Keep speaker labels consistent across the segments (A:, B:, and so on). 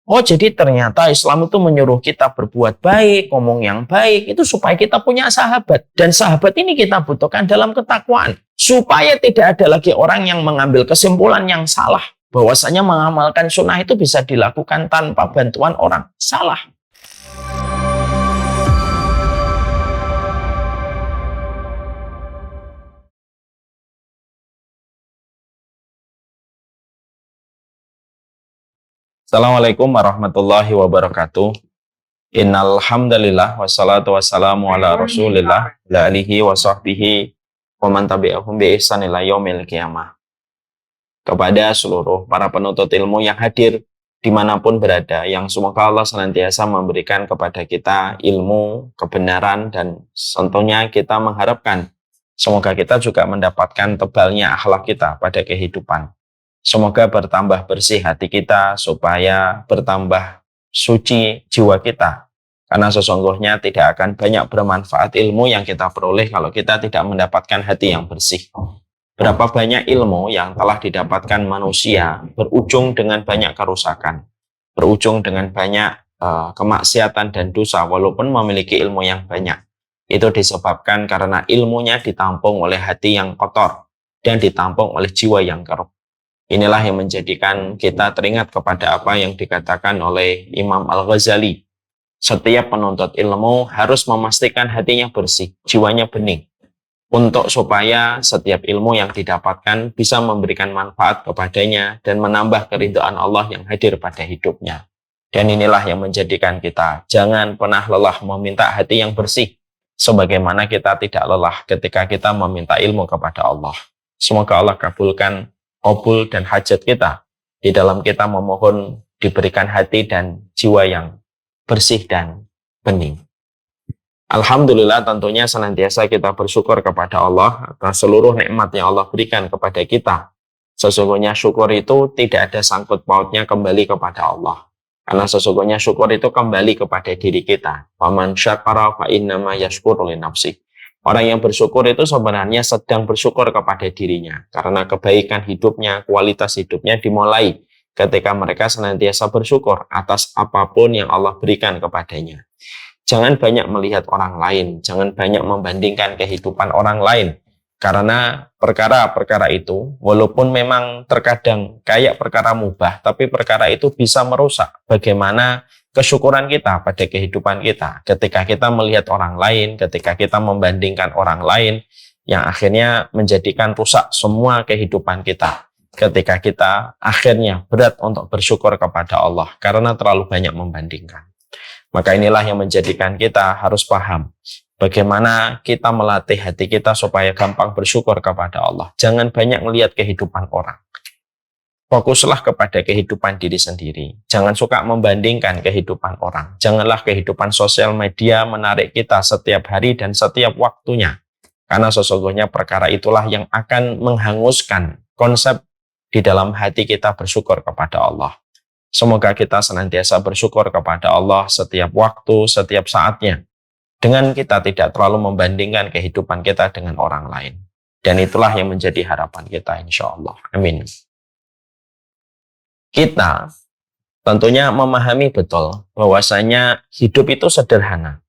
A: Oh, jadi ternyata Islam itu menyuruh kita berbuat baik, ngomong yang baik, itu supaya kita punya sahabat. Dan sahabat ini kita butuhkan dalam ketakwaan. Supaya tidak ada lagi orang yang mengambil kesimpulan yang salah. Bahwasanya mengamalkan sunnah itu bisa dilakukan tanpa bantuan orang. Salah. Assalamualaikum warahmatullahi wabarakatuh. Innal hamdalillah wassalatu wassalamu ala Rasulillah wa alihi wa sahbihi wa man tabi'ahum bi ihsan ila yaumil qiyamah. Kepada seluruh para penuntut ilmu yang hadir dimanapun berada, yang semoga Allah senantiasa memberikan kepada kita ilmu, kebenaran, dan tentunya kita mengharapkan semoga kita juga mendapatkan tebalnya akhlak kita pada kehidupan. Semoga bertambah bersih hati kita, supaya bertambah suci jiwa kita. Karena sesungguhnya tidak akan banyak bermanfaat ilmu yang kita peroleh kalau kita tidak mendapatkan hati yang bersih. Berapa banyak ilmu yang telah didapatkan manusia berujung dengan banyak kerusakan, berujung dengan banyak kemaksiatan dan dosa walaupun memiliki ilmu yang banyak. Itu disebabkan karena ilmunya ditampung oleh hati yang kotor dan ditampung oleh jiwa yang keruh. Inilah yang menjadikan kita teringat kepada apa yang dikatakan oleh Imam Al-Ghazali. Setiap penuntut ilmu harus memastikan hatinya bersih, jiwanya bening, untuk supaya setiap ilmu yang didapatkan bisa memberikan manfaat kepadanya dan menambah keridhaan Allah yang hadir pada hidupnya. Dan inilah yang menjadikan kita jangan pernah lelah meminta hati yang bersih, sebagaimana kita tidak lelah ketika kita meminta ilmu kepada Allah. Semoga Allah kabulkan qabul dan hajat kita di dalam kita memohon diberikan hati dan jiwa yang bersih dan bening. Alhamdulillah, tentunya senantiasa kita bersyukur kepada Allah atas seluruh nikmat yang Allah berikan kepada kita. Sesungguhnya syukur itu tidak ada sangkut pautnya kembali kepada Allah. Karena sesungguhnya syukur itu kembali kepada diri kita. Faman syakara fa innama yashkuru li nafsihi. Orang yang bersyukur itu sebenarnya sedang bersyukur kepada dirinya. Karena kebaikan hidupnya, kualitas hidupnya dimulai ketika mereka senantiasa bersyukur atas apapun yang Allah berikan kepadanya. Jangan banyak melihat orang lain, jangan banyak membandingkan kehidupan orang lain. Karena perkara-perkara itu, walaupun memang terkadang kayak perkara mubah, tapi perkara itu bisa merusak bagaimana kesyukuran kita pada kehidupan kita. Ketika kita melihat orang lain, ketika kita membandingkan orang lain, yang akhirnya menjadikan rusak semua kehidupan kita. Ketika kita akhirnya berat untuk bersyukur kepada Allah, karena terlalu banyak membandingkan. Maka inilah yang menjadikan kita harus paham bagaimana kita melatih hati kita supaya gampang bersyukur kepada Allah. Jangan banyak melihat kehidupan orang. Fokuslah kepada kehidupan diri sendiri. Jangan suka membandingkan kehidupan orang. Janganlah kehidupan sosial media menarik kita setiap hari dan setiap waktunya. Karena sesungguhnya perkara itulah yang akan menghanguskan konsep di dalam hati kita bersyukur kepada Allah. Semoga kita senantiasa bersyukur kepada Allah setiap waktu, setiap saatnya. Dengan kita tidak terlalu membandingkan kehidupan kita dengan orang lain. Dan itulah yang menjadi harapan kita, insya Allah. Amin. Kita tentunya memahami betul bahwasanya hidup itu sederhana.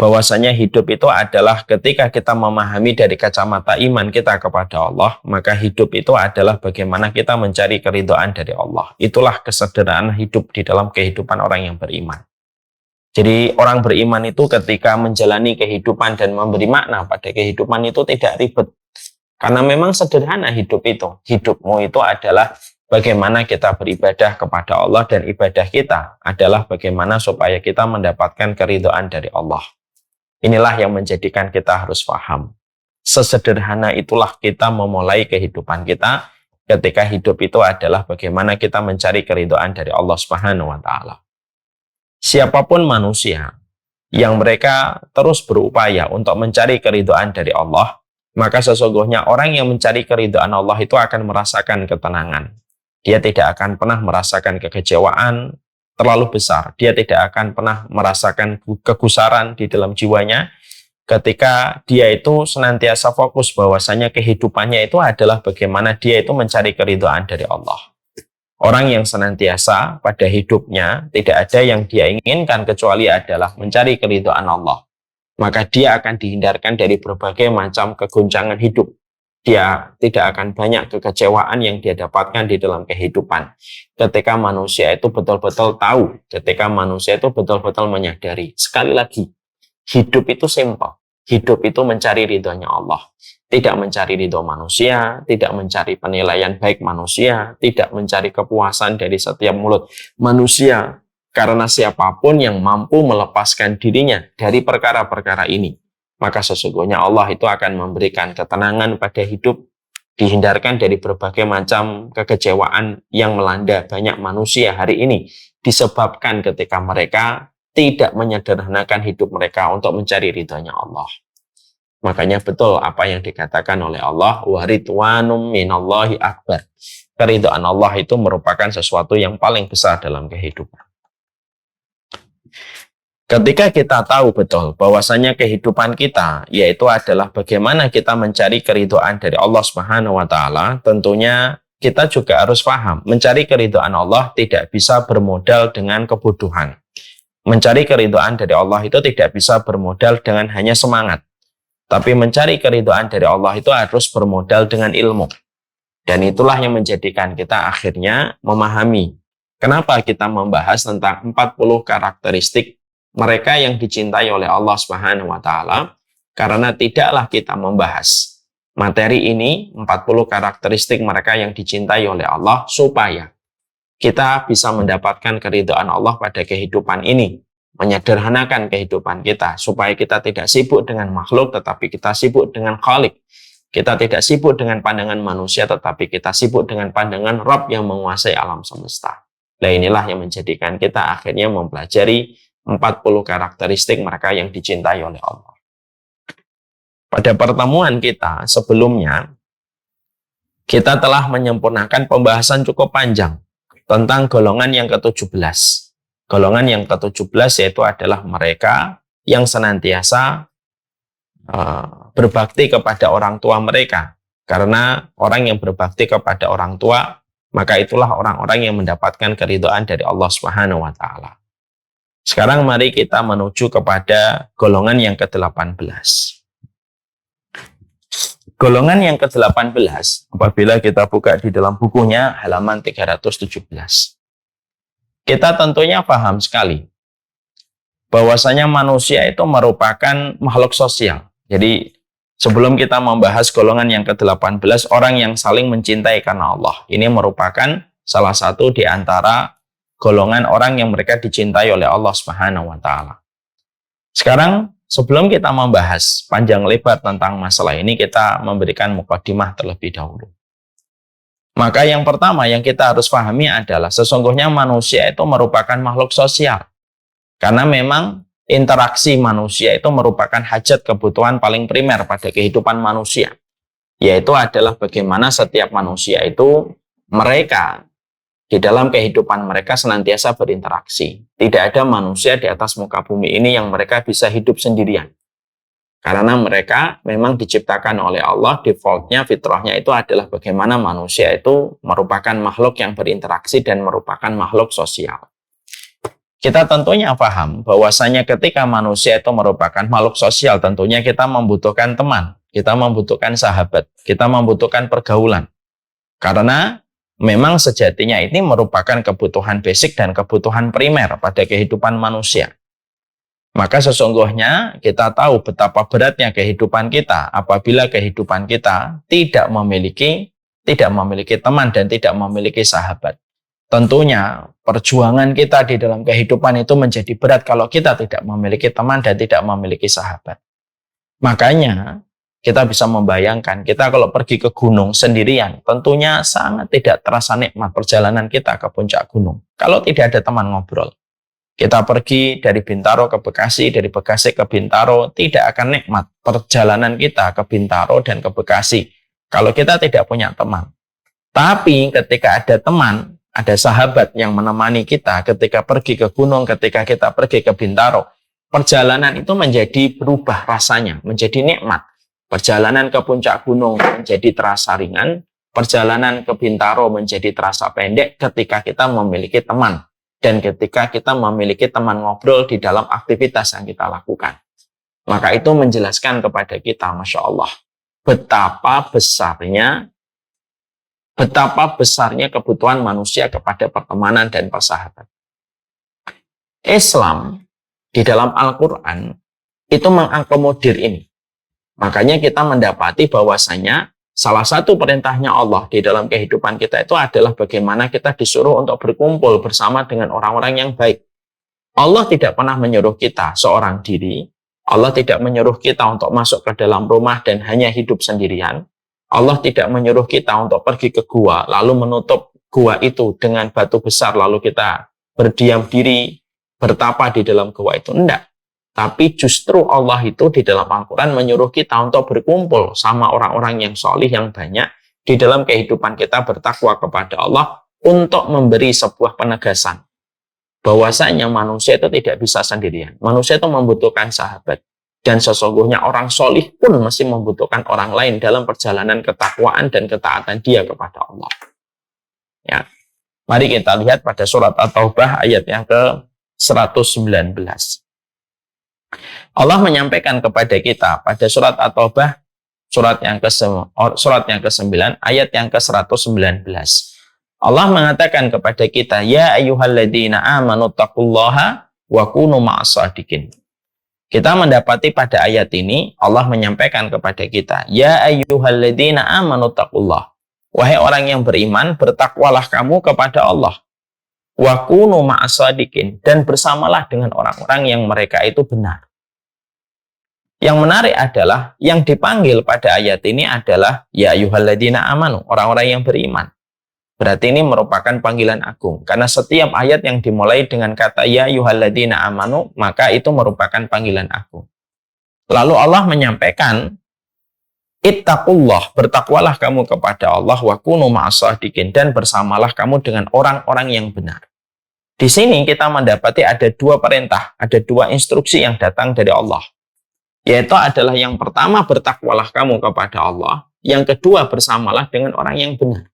A: Bahwasanya hidup itu adalah ketika kita memahami dari kacamata iman kita kepada Allah, maka hidup itu adalah bagaimana kita mencari keridhaan dari Allah. Itulah kesederhanaan hidup di dalam kehidupan orang yang beriman. Jadi orang beriman itu ketika menjalani kehidupan dan memberi makna pada kehidupan itu tidak ribet. Karena memang sederhana hidup itu. Hidupmu itu adalah bagaimana kita beribadah kepada Allah, dan ibadah kita adalah bagaimana supaya kita mendapatkan keridhaan dari Allah. Inilah yang menjadikan kita harus paham. Sesederhana itulah kita memulai kehidupan kita ketika hidup itu adalah bagaimana kita mencari keridhaan dari Allah Subhanahu wa Ta'ala. Siapapun manusia yang mereka terus berupaya untuk mencari keridhaan dari Allah, maka sesungguhnya orang yang mencari keridhaan Allah itu akan merasakan ketenangan. Dia tidak akan pernah merasakan kekecewaan terlalu besar. Dia tidak akan pernah merasakan kegusaran di dalam jiwanya ketika dia itu senantiasa fokus bahwasanya kehidupannya itu adalah bagaimana dia itu mencari keridhaan dari Allah. Orang yang senantiasa pada hidupnya tidak ada yang dia inginkan kecuali adalah mencari keridhaan Allah. Maka dia akan dihindarkan dari berbagai macam kegoncangan hidup. Dia tidak akan banyak kekecewaan yang dia dapatkan di dalam kehidupan. Ketika manusia itu betul-betul tahu, ketika manusia itu betul-betul menyadari. Sekali lagi, hidup itu simpel. Hidup itu mencari ridhonya Allah. Tidak mencari ridho manusia, tidak mencari penilaian baik manusia, tidak mencari kepuasan dari setiap mulut manusia. Karena siapapun yang mampu melepaskan dirinya dari perkara-perkara ini, maka sesungguhnya Allah itu akan memberikan ketenangan pada hidup, dihindarkan dari berbagai macam kekecewaan yang melanda banyak manusia hari ini, disebabkan ketika mereka tidak menyederhanakan hidup mereka untuk mencari ridhonya Allah. Makanya betul apa yang dikatakan oleh Allah, wa ridwanum minallahi akbar. Keridhaan Allah itu merupakan sesuatu yang paling besar dalam kehidupan. Ketika kita tahu betul bahwasanya kehidupan kita yaitu adalah bagaimana kita mencari keridhaan dari Allah Subhanahu wa taala, tentunya kita juga harus paham, mencari keridhaan Allah tidak bisa bermodal dengan kebodohan. Mencari keridhaan dari Allah itu tidak bisa bermodal dengan hanya semangat. Tapi mencari keridhaan dari Allah itu harus bermodal dengan ilmu. Dan itulah yang menjadikan kita akhirnya memahami kenapa kita membahas tentang 40 karakteristik mereka yang dicintai oleh Allah Subhanahu wa taala, karena tidaklah kita membahas materi ini 40 karakteristik mereka yang dicintai oleh Allah supaya kita bisa mendapatkan keridhaan Allah pada kehidupan ini, menyederhanakan kehidupan kita supaya kita tidak sibuk dengan makhluk tetapi kita sibuk dengan Khalik. Kita tidak sibuk dengan pandangan manusia tetapi kita sibuk dengan pandangan Rabb yang menguasai alam semesta. Nah, inilah yang menjadikan kita akhirnya mempelajari 40 karakteristik mereka yang dicintai oleh Allah. Pada pertemuan kita sebelumnya, kita telah menyempurnakan pembahasan cukup panjang tentang golongan yang ke-17. Golongan yang ke-17 yaitu adalah mereka yang senantiasa berbakti kepada orang tua mereka. Karena orang yang berbakti kepada orang tua, maka itulah orang-orang yang mendapatkan keridhaan dari Allah Subhanahu wa taala. Sekarang mari kita menuju kepada golongan yang ke-18. Golongan yang ke-18, apabila kita buka di dalam bukunya halaman 317. Kita tentunya paham sekali bahwasanya manusia itu merupakan makhluk sosial. Jadi sebelum kita membahas golongan yang ke-18, orang yang saling mencintai karena Allah, ini merupakan salah satu di antara golongan orang yang mereka dicintai oleh Allah Subhanahu wa taala. Sekarang sebelum kita membahas panjang lebar tentang masalah ini, kita memberikan mukadimah terlebih dahulu. Maka yang pertama yang kita harus pahami adalah sesungguhnya manusia itu merupakan makhluk sosial. Karena memang interaksi manusia itu merupakan hajat kebutuhan paling primer pada kehidupan manusia. Yaitu adalah bagaimana setiap manusia itu mereka di dalam kehidupan mereka senantiasa berinteraksi. Tidak ada manusia di atas muka bumi ini yang mereka bisa hidup sendirian. Karena mereka memang diciptakan oleh Allah, defaultnya, fitrahnya itu adalah bagaimana manusia itu merupakan makhluk yang berinteraksi dan merupakan makhluk sosial. Kita tentunya paham bahwasanya ketika manusia itu merupakan makhluk sosial, tentunya kita membutuhkan teman, kita membutuhkan sahabat, kita membutuhkan pergaulan. Karena memang sejatinya ini merupakan kebutuhan basic dan kebutuhan primer pada kehidupan manusia. Maka sesungguhnya kita tahu betapa beratnya kehidupan kita apabila kehidupan kita tidak memiliki teman dan tidak memiliki sahabat. Tentunya perjuangan kita di dalam kehidupan itu menjadi berat kalau kita tidak memiliki teman dan tidak memiliki sahabat. Makanya kita bisa membayangkan kita kalau pergi ke gunung sendirian, tentunya sangat tidak terasa nikmat perjalanan kita ke puncak gunung kalau tidak ada teman ngobrol. Kita pergi dari Bintaro ke Bekasi, dari Bekasi ke Bintaro, tidak akan nikmat perjalanan kita ke Bintaro dan ke Bekasi kalau kita tidak punya teman. Tapi ketika ada teman, ada sahabat yang menemani kita ketika pergi ke gunung, ketika kita pergi ke Bintaro, perjalanan itu menjadi berubah rasanya, menjadi nikmat. Perjalanan ke puncak gunung menjadi terasa ringan, perjalanan ke Bintaro menjadi terasa pendek ketika kita memiliki teman. Dan ketika kita memiliki teman ngobrol di dalam aktivitas yang kita lakukan. Maka itu menjelaskan kepada kita, Masya Allah, betapa besarnya kebutuhan manusia kepada pertemanan dan persahabatan. Islam di dalam Al-Quran itu mengakomodir ini. Makanya kita mendapati bahwasanya salah satu perintahnya Allah di dalam kehidupan kita itu adalah bagaimana kita disuruh untuk berkumpul bersama dengan orang-orang yang baik. Allah tidak pernah menyuruh kita seorang diri. Allah tidak menyuruh kita untuk masuk ke dalam rumah dan hanya hidup sendirian. Allah tidak menyuruh kita untuk pergi ke gua, lalu menutup gua itu dengan batu besar, lalu kita berdiam diri, bertapa di dalam gua itu. Enggak. Tapi justru Allah itu di dalam Al-Quran menyuruh kita untuk berkumpul sama orang-orang yang solih, yang banyak di dalam kehidupan kita bertakwa kepada Allah untuk memberi sebuah penegasan bahwasanya manusia itu tidak bisa sendirian. Manusia itu membutuhkan sahabat. Dan sesungguhnya orang solih pun masih membutuhkan orang lain dalam perjalanan ketakwaan dan ketaatan dia kepada Allah. Ya. Mari kita lihat pada surat At-Taubah ayat yang ke-119. Allah menyampaikan kepada kita pada surat At-Taubah surat yang ke-9 ayat yang ke-119. Allah mengatakan kepada kita, ya ayyuhalladzina amanu taqullaha wa kunu ma'as-shadiqin. Kita mendapati pada ayat ini Allah menyampaikan kepada kita, ya ayyuhalladzina amanu taqullah. Wahai orang yang beriman, bertakwalah kamu kepada Allah. Wa kunu ma'as-shadiqin, dan bersamalah dengan orang-orang yang mereka itu benar. Yang menarik adalah yang dipanggil pada ayat ini adalah ya ayyuhalladzina amanu, orang-orang yang beriman. Berarti ini merupakan panggilan agung. Karena setiap ayat yang dimulai dengan kata ya ayyuhalladzina amanu, maka itu merupakan panggilan agung. Lalu Allah menyampaikan, ittaqullah, bertakwalah kamu kepada Allah, wa kunu ma'as-shadiqin, dan bersamalah kamu dengan orang-orang yang benar. Di sini kita mendapati ada dua perintah, ada dua instruksi yang datang dari Allah. Yaitu adalah yang pertama, bertakwalah kamu kepada Allah. Yang kedua, bersamalah dengan orang yang benar.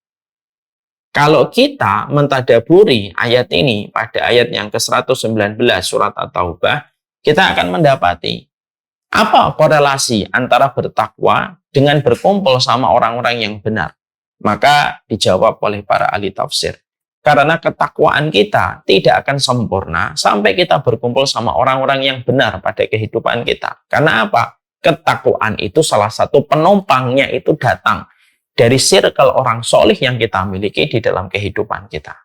A: Kalau kita mentadaburi ayat ini pada ayat yang ke-119 surat At-Taubah, kita akan mendapati apa korelasi antara bertakwa dengan berkumpul sama orang-orang yang benar. Maka dijawab oleh para ahli tafsir. Karena ketakwaan kita tidak akan sempurna sampai kita berkumpul sama orang-orang yang benar pada kehidupan kita. Karena apa? Ketakwaan itu salah satu penumpangnya itu datang dari circle orang solih yang kita miliki di dalam kehidupan kita.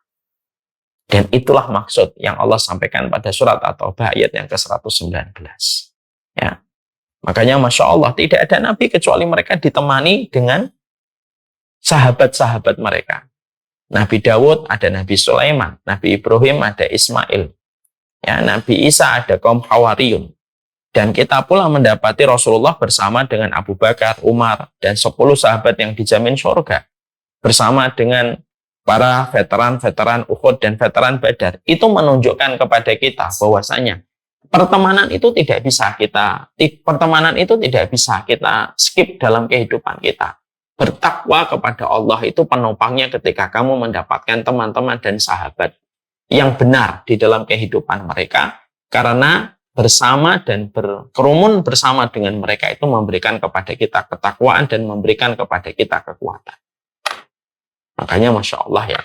A: Dan itulah maksud yang Allah sampaikan pada surat At-Taubah ayat yang ke-119. Ya. Makanya Masya Allah, tidak ada nabi kecuali mereka ditemani dengan sahabat-sahabat mereka. Nabi Dawud ada Nabi Sulaiman, Nabi Ibrahim ada Ismail, ya, Nabi Isa ada kaum Hawariyun. Dan kita pula mendapati Rasulullah bersama dengan Abu Bakar, Umar, dan 10 sahabat yang dijamin surga. Bersama dengan para veteran-veteran Uhud dan veteran Badar. Itu menunjukkan kepada kita bahwasanya pertemanan itu tidak bisa kita skip dalam kehidupan kita. Bertakwa kepada Allah itu penopangnya ketika kamu mendapatkan teman-teman dan sahabat yang benar di dalam kehidupan mereka, karena bersama dan berkerumun bersama dengan mereka itu memberikan kepada kita ketakwaan dan memberikan kepada kita kekuatan. Makanya Masya Allah ya,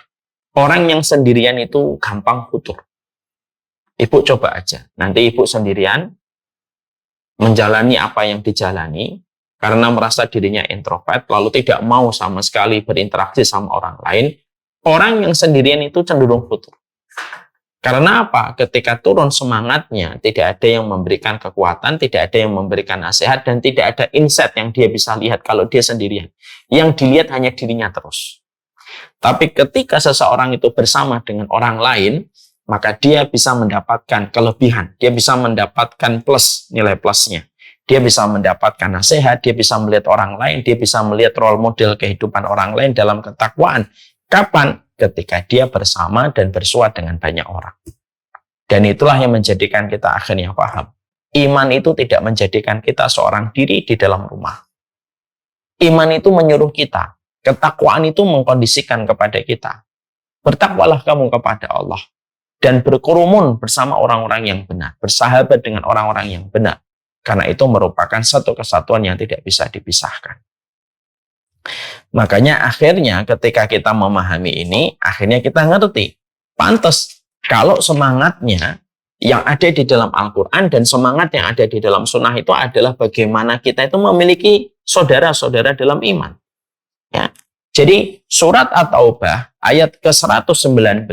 A: orang yang sendirian itu gampang futur. Ibu coba aja, nanti ibu sendirian menjalani apa yang dijalani, karena merasa dirinya introvert, lalu tidak mau sama sekali berinteraksi sama orang lain, orang yang sendirian itu cenderung futur. Karena apa? Ketika turun semangatnya, tidak ada yang memberikan kekuatan, tidak ada yang memberikan nasihat, dan tidak ada insight yang dia bisa lihat kalau dia sendirian. Yang dilihat hanya dirinya terus. Tapi ketika seseorang itu bersama dengan orang lain, maka dia bisa mendapatkan kelebihan, dia bisa mendapatkan plus, nilai plusnya. Dia bisa mendapatkan nasihat, dia bisa melihat orang lain, dia bisa melihat role model kehidupan orang lain dalam ketakwaan. Kapan? Ketika dia bersama dan bersuat dengan banyak orang. Dan itulah yang menjadikan kita akhirnya paham. Iman itu tidak menjadikan kita seorang diri di dalam rumah. Iman itu menyuruh kita Ketakwaan itu mengkondisikan kepada kita. Bertakwalah kamu kepada Allah dan berkerumun bersama orang-orang yang benar, bersahabat dengan orang-orang yang benar. Karena itu merupakan satu kesatuan yang tidak bisa dipisahkan. Makanya akhirnya ketika kita memahami ini, akhirnya kita ngerti. Pantes kalau semangatnya yang ada di dalam Al-Quran dan semangat yang ada di dalam sunnah itu adalah bagaimana kita itu memiliki saudara-saudara dalam iman. Ya. Jadi surat At-Taubah ayat ke-119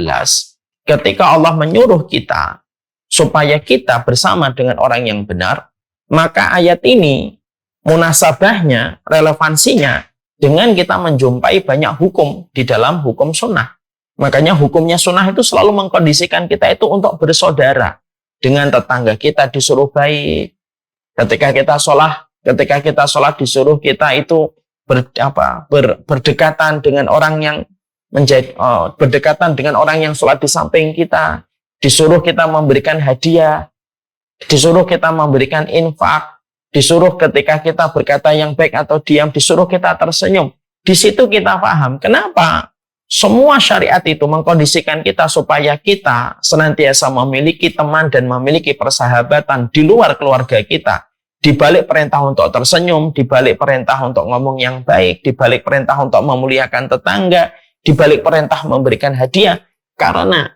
A: ketika Allah menyuruh kita supaya kita bersama dengan orang yang benar, maka ayat ini munasabahnya, relevansinya dengan kita menjumpai banyak hukum di dalam hukum sunnah. Makanya hukumnya sunnah itu selalu mengkondisikan kita itu untuk bersaudara. Dengan tetangga kita disuruh baik. Ketika kita sholat disuruh kita itu berdekatan dengan orang yang berdekatan dengan orang yang sholat di samping kita. Disuruh kita memberikan hadiah. Disuruh kita memberikan infak. Disuruh ketika kita berkata yang baik atau diam, disuruh kita tersenyum. Di situ kita paham kenapa semua syariat itu mengkondisikan kita supaya kita senantiasa memiliki teman dan memiliki persahabatan di luar keluarga kita. Di balik perintah untuk tersenyum, di balik perintah untuk ngomong yang baik, di balik perintah untuk memuliakan tetangga, di balik perintah memberikan hadiah. Karena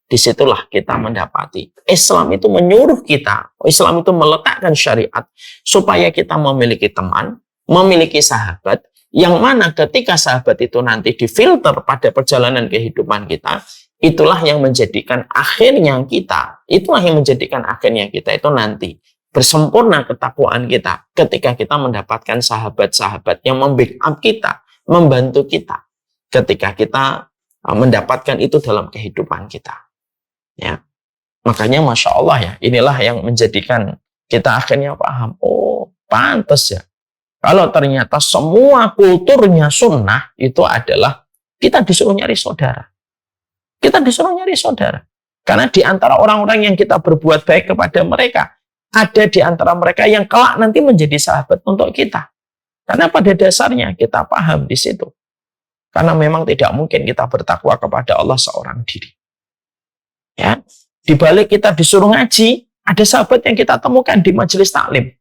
A: disitulah kita mendapati Islam itu menyuruh kita, Islam itu meletakkan syariat supaya kita memiliki teman, memiliki sahabat, yang mana ketika sahabat itu nanti difilter pada perjalanan kehidupan kita, itulah yang menjadikan akhirnya kita itu nanti bersempurna ketakwaan kita ketika kita mendapatkan sahabat-sahabat yang membackup kita, membantu kita ketika kita mendapatkan itu dalam kehidupan kita. Ya, makanya Masya Allah ya, inilah yang menjadikan kita akhirnya paham, oh pantas ya. Kalau ternyata semua kulturnya sunnah itu adalah kita disuruh nyari saudara. Kita disuruh nyari saudara. Karena di antara orang-orang yang kita berbuat baik kepada mereka, ada di antara mereka yang kelak nanti menjadi sahabat untuk kita. Karena pada dasarnya kita paham di situ. Karena memang tidak mungkin kita bertakwa kepada Allah seorang diri. Ya, di balik kita disuruh ngaji, ada sahabat yang kita temukan di majelis taklim.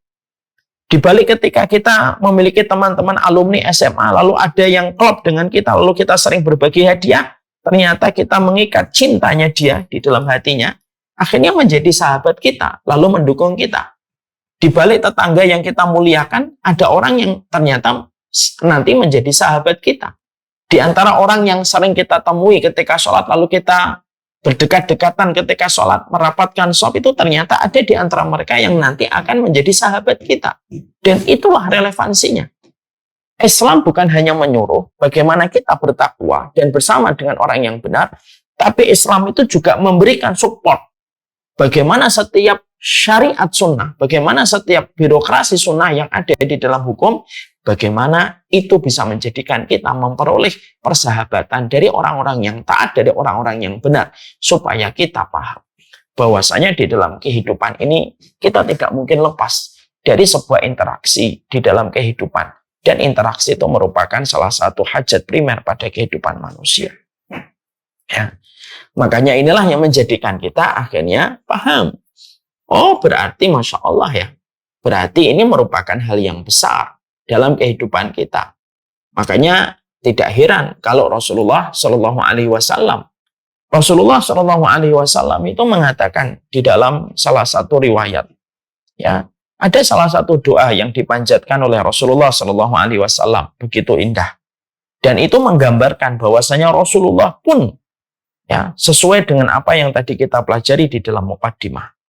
A: Di balik ketika kita memiliki teman-teman alumni SMA, lalu ada yang klop dengan kita, lalu kita sering berbagi hadiah, ternyata kita mengikat cintanya dia di dalam hatinya, akhirnya menjadi sahabat kita, lalu mendukung kita. Di balik tetangga yang kita muliakan, ada orang yang ternyata nanti menjadi sahabat kita. Di antara orang yang sering kita temui ketika sholat, lalu kita berdekat-dekatan ketika sholat, merapatkan shaf, itu ternyata ada di antara mereka yang nanti akan menjadi sahabat kita. Dan itulah relevansinya. Islam bukan hanya menyuruh bagaimana kita bertakwa dan bersama dengan orang yang benar, tapi Islam itu juga memberikan support. Bagaimana setiap syariat sunnah, bagaimana setiap birokrasi sunnah yang ada di dalam hukum, bagaimana itu bisa menjadikan kita memperoleh persahabatan dari orang-orang yang taat, dari orang-orang yang benar, supaya kita paham bahwasanya di dalam kehidupan ini kita tidak mungkin lepas dari sebuah interaksi di dalam kehidupan, dan interaksi itu merupakan salah satu hajat primer pada kehidupan manusia. Ya. Makanya inilah yang menjadikan kita akhirnya paham. Oh, berarti Masya Allah ya, berarti ini merupakan hal yang besar dalam kehidupan kita. Makanya tidak heran kalau Rasulullah Shallallahu Alaihi Wasallam itu mengatakan di dalam salah satu riwayat, ya, ada salah satu doa yang dipanjatkan oleh Rasulullah Shallallahu Alaihi Wasallam begitu indah, dan itu menggambarkan bahwasanya Rasulullah pun ya sesuai dengan apa yang tadi kita pelajari di dalam muqaddimah.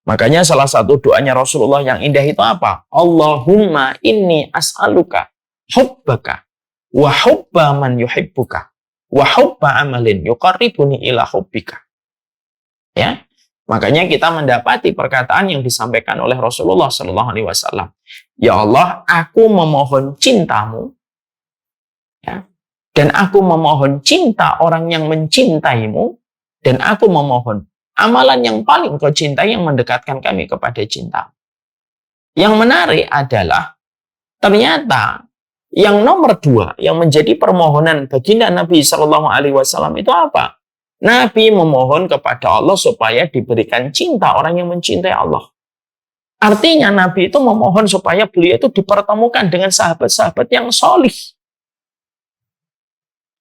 A: Makanya salah satu doanya Rasulullah yang indah itu apa? Allahumma inni as'aluka hubbaka wa hubba man yuhibbuka wa hubba amalin yuqarribuni ila hubbika. Ya. Makanya kita mendapati perkataan yang disampaikan oleh Rasulullah sallallahu alaihi wasallam. Ya Allah, aku memohon cintamu. Ya. Dan aku memohon cinta orang yang mencintaimu, dan aku memohon amalan yang paling kau cintai yang mendekatkan kami kepada cinta. Yang menarik adalah ternyata Yang nomor dua, yang menjadi permohonan baginda Nabi Shallallahu Alaihi Wasallam itu apa? Nabi memohon kepada Allah supaya diberikan cinta orang yang mencintai Allah. Artinya Nabi itu memohon supaya beliau itu dipertemukan dengan sahabat-sahabat yang solih.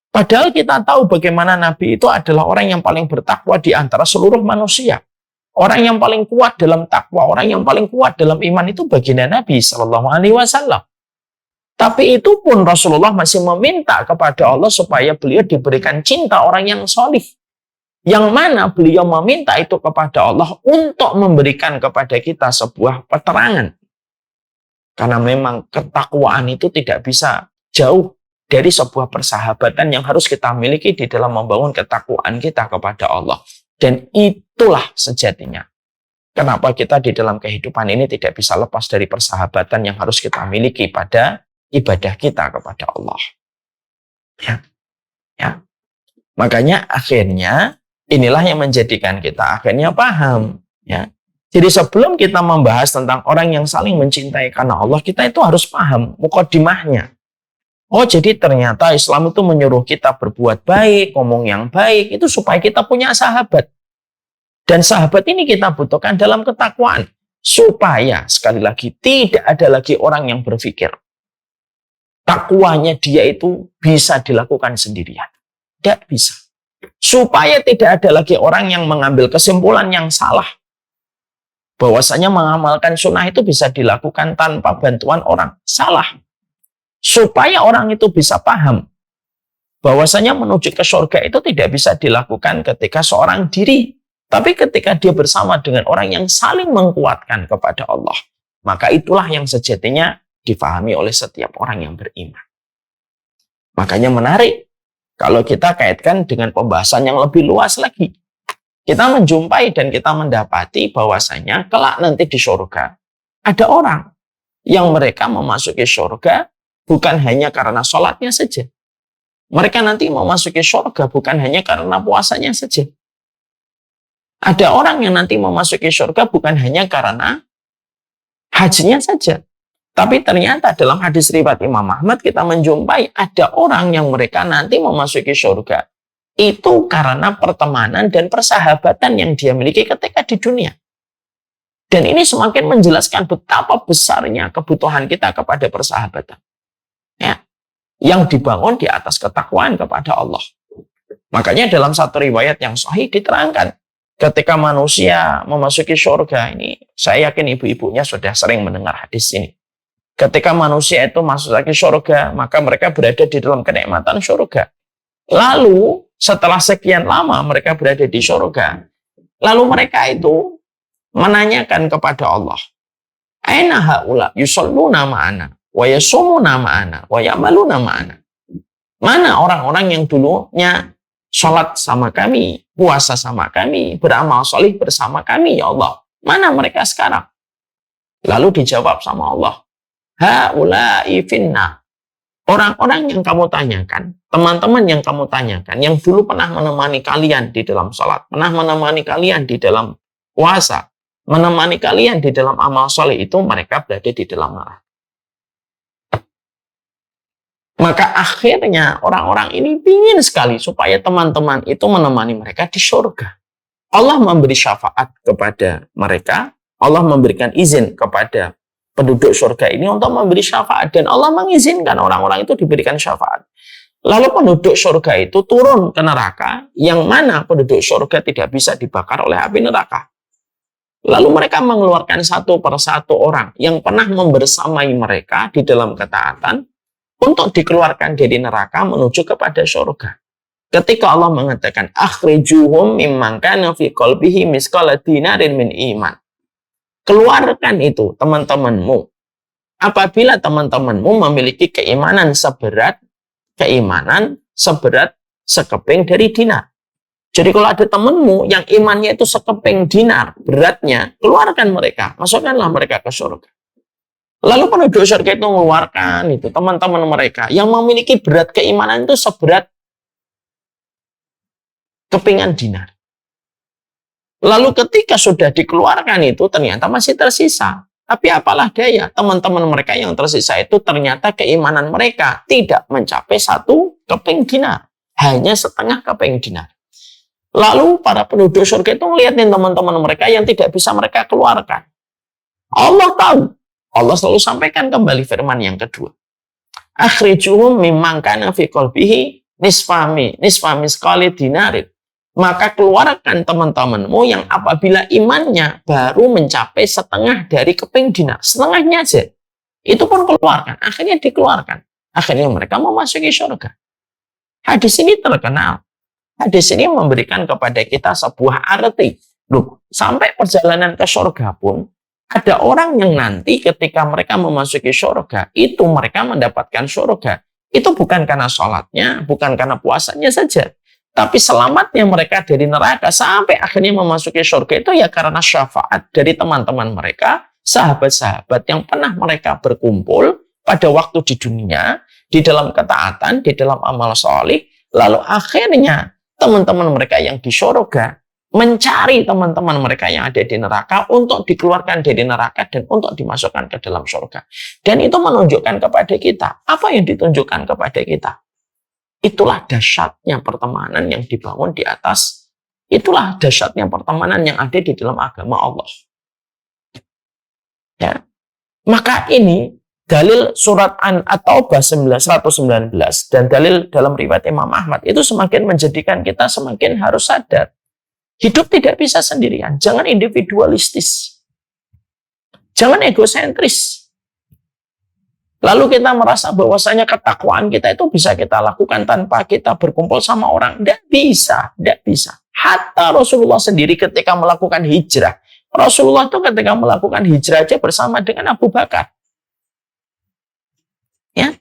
A: Padahal kita tahu bagaimana Nabi itu adalah orang yang paling bertakwa di antara seluruh manusia. Orang yang paling kuat dalam takwa, orang yang paling kuat dalam iman itu baginda Nabi Shallallahu Alaihi Wasallam. Tapi itu pun Rasulullah masih meminta kepada Allah supaya beliau diberikan cinta orang yang solih. Yang mana beliau meminta itu kepada Allah untuk memberikan kepada kita sebuah keterangan. Karena memang ketakwaan itu tidak bisa jauh dari sebuah persahabatan yang harus kita miliki di dalam membangun ketakwaan kita kepada Allah. Dan itulah sejatinya. Kenapa kita di dalam kehidupan ini tidak bisa lepas dari persahabatan yang harus kita miliki pada ibadah kita kepada Allah. Ya. Makanya akhirnya inilah yang menjadikan kita akhirnya paham. Ya. Jadi sebelum kita membahas tentang orang yang saling mencintai karena Allah, kita itu harus paham mukadimahnya. Oh, jadi ternyata Islam itu menyuruh kita berbuat baik, ngomong yang baik, itu supaya kita punya sahabat. Dan sahabat ini kita butuhkan dalam ketakwaan. Supaya, sekali lagi, tidak ada lagi orang yang berpikir takwanya dia itu bisa dilakukan sendirian. Tidak bisa. Supaya tidak ada lagi orang yang mengambil kesimpulan yang salah. Bahwasanya mengamalkan sunnah itu bisa dilakukan tanpa bantuan orang. Salah. Supaya orang itu bisa paham bahwasanya menuju ke surga itu tidak bisa dilakukan ketika seorang diri, tapi ketika dia bersama dengan orang yang saling menguatkan kepada Allah. Maka itulah yang sejatinya difahami oleh setiap orang yang beriman. Makanya menarik kalau kita kaitkan dengan pembahasan yang lebih luas lagi. Kita menjumpai dan kita mendapati bahwasanya kelak nanti di surga ada orang yang mereka memasuki surga bukan hanya karena sholatnya saja. Mereka nanti memasuki surga bukan hanya karena puasanya saja. Ada orang yang nanti memasuki surga bukan hanya karena hajinya saja. Tapi ternyata dalam hadis riwayat Imam Ahmad kita menjumpai ada orang yang mereka nanti memasuki surga. Itu karena pertemanan dan persahabatan yang dia miliki ketika di dunia. Dan ini semakin menjelaskan betapa besarnya kebutuhan kita kepada persahabatan. Ya, yang dibangun di atas ketakwaan kepada Allah. Makanya dalam satu riwayat yang sahih diterangkan, ketika manusia memasuki surga ini, saya yakin ibu-ibunya sudah sering mendengar hadis ini. Ketika manusia itu masuk lagi surga, maka mereka berada di dalam kenikmatan surga. Lalu setelah sekian lama mereka berada di surga, lalu mereka itu menanyakan kepada Allah, aina haula yusalluna ma'ana wa yasumuna ma'ana wa ya'maluna ma'ana. Mana orang-orang yang dulunya sholat sama kami, puasa sama kami, beramal solih bersama kami, ya Allah. Mana mereka sekarang? Lalu dijawab sama Allah, haula'i finna. Orang-orang yang kamu tanyakan, teman-teman yang kamu tanyakan, yang dulu pernah menemani kalian di dalam sholat, pernah menemani kalian di dalam puasa, menemani kalian di dalam amal soleh, itu mereka berada di dalam neraka. Maka akhirnya orang-orang ini ingin sekali supaya teman-teman itu menemani mereka di surga. Allah memberi syafaat kepada mereka, Allah memberikan izin kepada penduduk surga ini untuk memberi syafaat, dan Allah mengizinkan orang-orang itu diberikan syafaat. Lalu penduduk surga itu turun ke neraka, yang mana penduduk surga tidak bisa dibakar oleh api neraka. Lalu mereka mengeluarkan satu persatu orang yang pernah membersamai mereka di dalam ketaatan untuk dikeluarkan dari neraka menuju kepada surga. Ketika Allah mengatakan, akhrijuhum mimman kana fi qalbihi misqala dinarin min iman. Keluarkan itu teman-temanmu. Apabila teman-temanmu memiliki keimanan seberat sekeping dari dinar. Jadi kalau ada temanmu yang imannya itu sekeping dinar beratnya, keluarkan mereka, masukkanlah mereka ke surga. Lalu penduduk surga itu mengeluarkan itu teman-teman mereka yang memiliki berat keimanan itu seberat kepingan dinar. Lalu ketika sudah dikeluarkan itu ternyata masih tersisa. Tapi apalah daya, teman-teman mereka yang tersisa itu ternyata keimanan mereka tidak mencapai 1 keping dinar. Hanya setengah keping dinar. Lalu para penduduk surga itu ngeliatin teman-teman mereka yang tidak bisa mereka keluarkan. Allah tahu. Allah selalu sampaikan kembali firman yang kedua. Akhrijuhum mimman kana fi qalbihi nisfami sekali dinarin. Maka keluarkan teman-temanmu yang apabila imannya baru mencapai setengah dari keping dinar. Setengahnya aja. Itu pun keluarkan. Akhirnya dikeluarkan. Akhirnya mereka memasuki surga. Hadis ini terkenal. Hadis ini memberikan kepada kita sebuah arti. Loh, sampai perjalanan ke surga pun, ada orang yang nanti ketika mereka memasuki surga, itu mereka mendapatkan surga. Itu bukan karena sholatnya, bukan karena puasanya saja. Tapi selamatnya mereka dari neraka sampai akhirnya memasuki surga itu ya karena syafaat dari teman-teman mereka, sahabat-sahabat yang pernah mereka berkumpul pada waktu di dunia, di dalam ketaatan, di dalam amal solih, lalu akhirnya teman-teman mereka yang di surga mencari teman-teman mereka yang ada di neraka untuk dikeluarkan dari neraka dan untuk dimasukkan ke dalam surga. Dan itu menunjukkan kepada kita, apa yang ditunjukkan kepada kita? Itulah dahsyatnya pertemanan yang dibangun di atas. Itulah dahsyatnya pertemanan yang ada di dalam agama Allah. Ya. Maka ini dalil surat At-Taubah 119 dan dalil dalam riwayat Imam Ahmad itu semakin menjadikan kita semakin harus sadar. Hidup tidak bisa sendirian. Jangan individualistis. Jangan egosentris. Lalu kita merasa bahwasanya ketakwaan kita itu bisa kita lakukan tanpa kita berkumpul sama orang. Tidak bisa, tidak bisa. Hatta Rasulullah sendiri ketika melakukan hijrah. Rasulullah itu ketika melakukan hijrah aja bersama dengan Abu Bakar. Ya,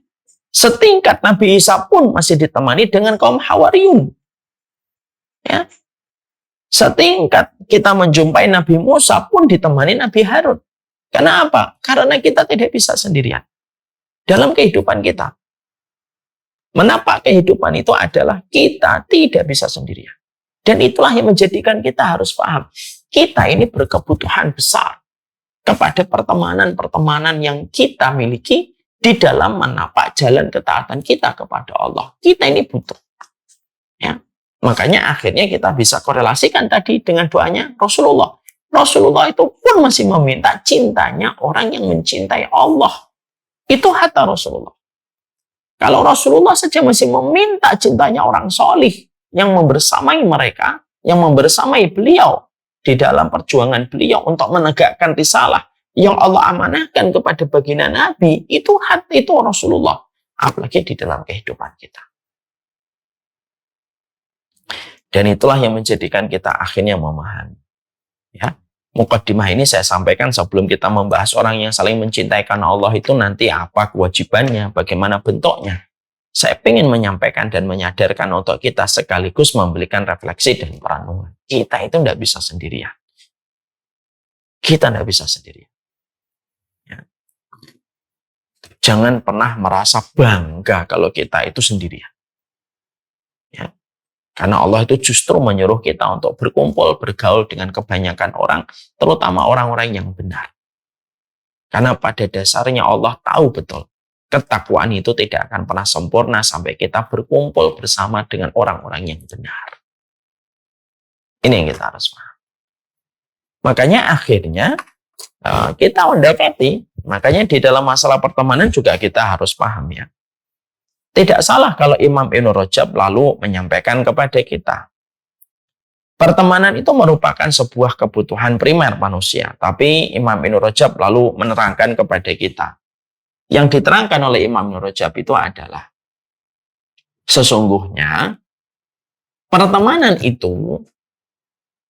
A: setingkat Nabi Isa pun masih ditemani dengan kaum Hawariyun. Ya, setingkat kita menjumpai Nabi Musa pun ditemani Nabi Harun. Kenapa? Karena kita tidak bisa sendirian. Dalam kehidupan kita. Menapak kehidupan itu adalah kita tidak bisa sendirian. Dan itulah yang menjadikan kita harus paham. Kita ini berkebutuhan besar kepada pertemanan-pertemanan yang kita miliki di dalam menapak jalan ketaatan kita kepada Allah. Kita ini butuh. Ya. Makanya akhirnya kita bisa korelasikan tadi dengan doanya Rasulullah. Rasulullah itu pun masih meminta cintanya orang yang mencintai Allah. Itu hatta Rasulullah. Kalau Rasulullah saja masih meminta cintanya orang solih yang membersamai mereka, yang membersamai beliau di dalam perjuangan beliau untuk menegakkan risalah yang Allah amanahkan kepada baginda Nabi, itu hati itu Rasulullah. Apalagi di dalam kehidupan kita. Dan itulah yang menjadikan kita akhirnya memahami. Ya. Mukaddimah ini saya sampaikan sebelum kita membahas orang yang saling mencintai karena Allah itu nanti apa kewajibannya, bagaimana bentuknya. Saya ingin menyampaikan dan menyadarkan untuk kita sekaligus memberikan refleksi dan perenungan. Kita itu tidak bisa sendirian. Kita tidak bisa sendirian. Ya. Jangan pernah merasa bangga kalau kita itu sendirian. Ya. Karena Allah itu justru menyuruh kita untuk berkumpul, bergaul dengan kebanyakan orang, terutama orang-orang yang benar. Karena pada dasarnya Allah tahu betul, ketakwaan itu tidak akan pernah sempurna sampai kita berkumpul bersama dengan orang-orang yang benar. Ini yang kita harus paham. Makanya akhirnya kita mendapati, makanya di dalam masalah pertemanan juga kita harus paham ya. Tidak salah kalau Imam Ibnu Rajab lalu menyampaikan kepada kita. Pertemanan itu merupakan sebuah kebutuhan primer manusia. Tapi Imam Ibnu Rajab lalu menerangkan kepada kita. Yang diterangkan oleh Imam Ibnu Rajab itu adalah sesungguhnya pertemanan itu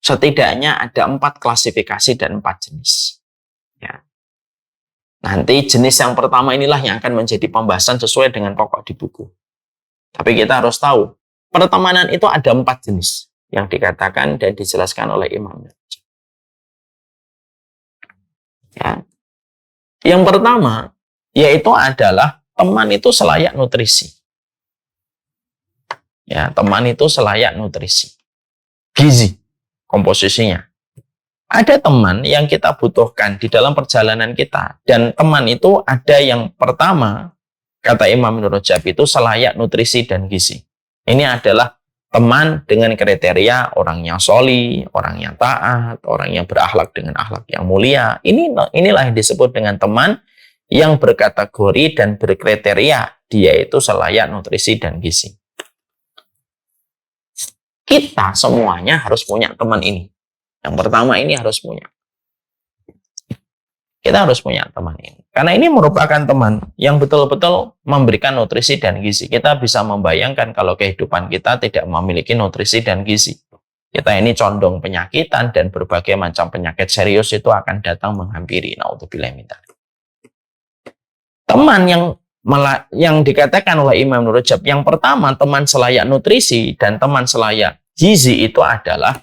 A: setidaknya ada 4 klasifikasi dan 4 jenis. Ya. Nanti jenis yang pertama inilah yang akan menjadi pembahasan sesuai dengan pokok di buku. Tapi kita harus tahu, pertemanan itu ada 4 jenis yang dikatakan dan dijelaskan oleh Imam. Ya. Yang pertama, yaitu adalah teman itu selayak nutrisi. Ya, teman itu selayak nutrisi. Gizi, komposisinya. Ada teman yang kita butuhkan di dalam perjalanan kita. Dan teman itu ada yang pertama, kata Imam Ibnu Rajab itu selayak nutrisi dan gizi. Ini adalah teman dengan kriteria orang yang soli, orang yang taat, orang yang berakhlak dengan akhlak yang mulia. Inilah yang disebut dengan teman yang berkategori dan berkriteria dia itu selayak nutrisi dan gizi. Kita semuanya harus punya teman ini. Yang pertama ini harus punya. Kita harus punya teman ini. Karena ini merupakan teman yang betul-betul memberikan nutrisi dan gizi. Kita bisa membayangkan kalau kehidupan kita tidak memiliki nutrisi dan gizi. Kita ini condong penyakitan dan berbagai macam penyakit serius itu akan datang menghampiri. Naudzubillah min dzalik. Teman yang dikatakan oleh Imam Ibnu Rajab, yang pertama teman selayak nutrisi dan teman selayak gizi itu adalah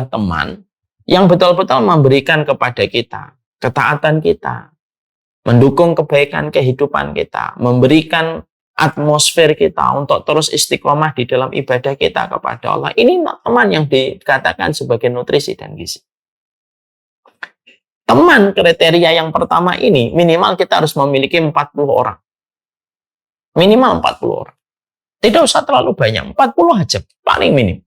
A: teman yang betul-betul memberikan kepada kita ketaatan kita, mendukung kebaikan kehidupan kita, memberikan atmosfer kita untuk terus istiqomah di dalam ibadah kita kepada Allah. Ini teman yang dikatakan sebagai nutrisi dan gizi. Teman kriteria yang pertama ini minimal kita harus memiliki 40 orang. Minimal 40 orang. Tidak usah terlalu banyak, 40 aja paling minim.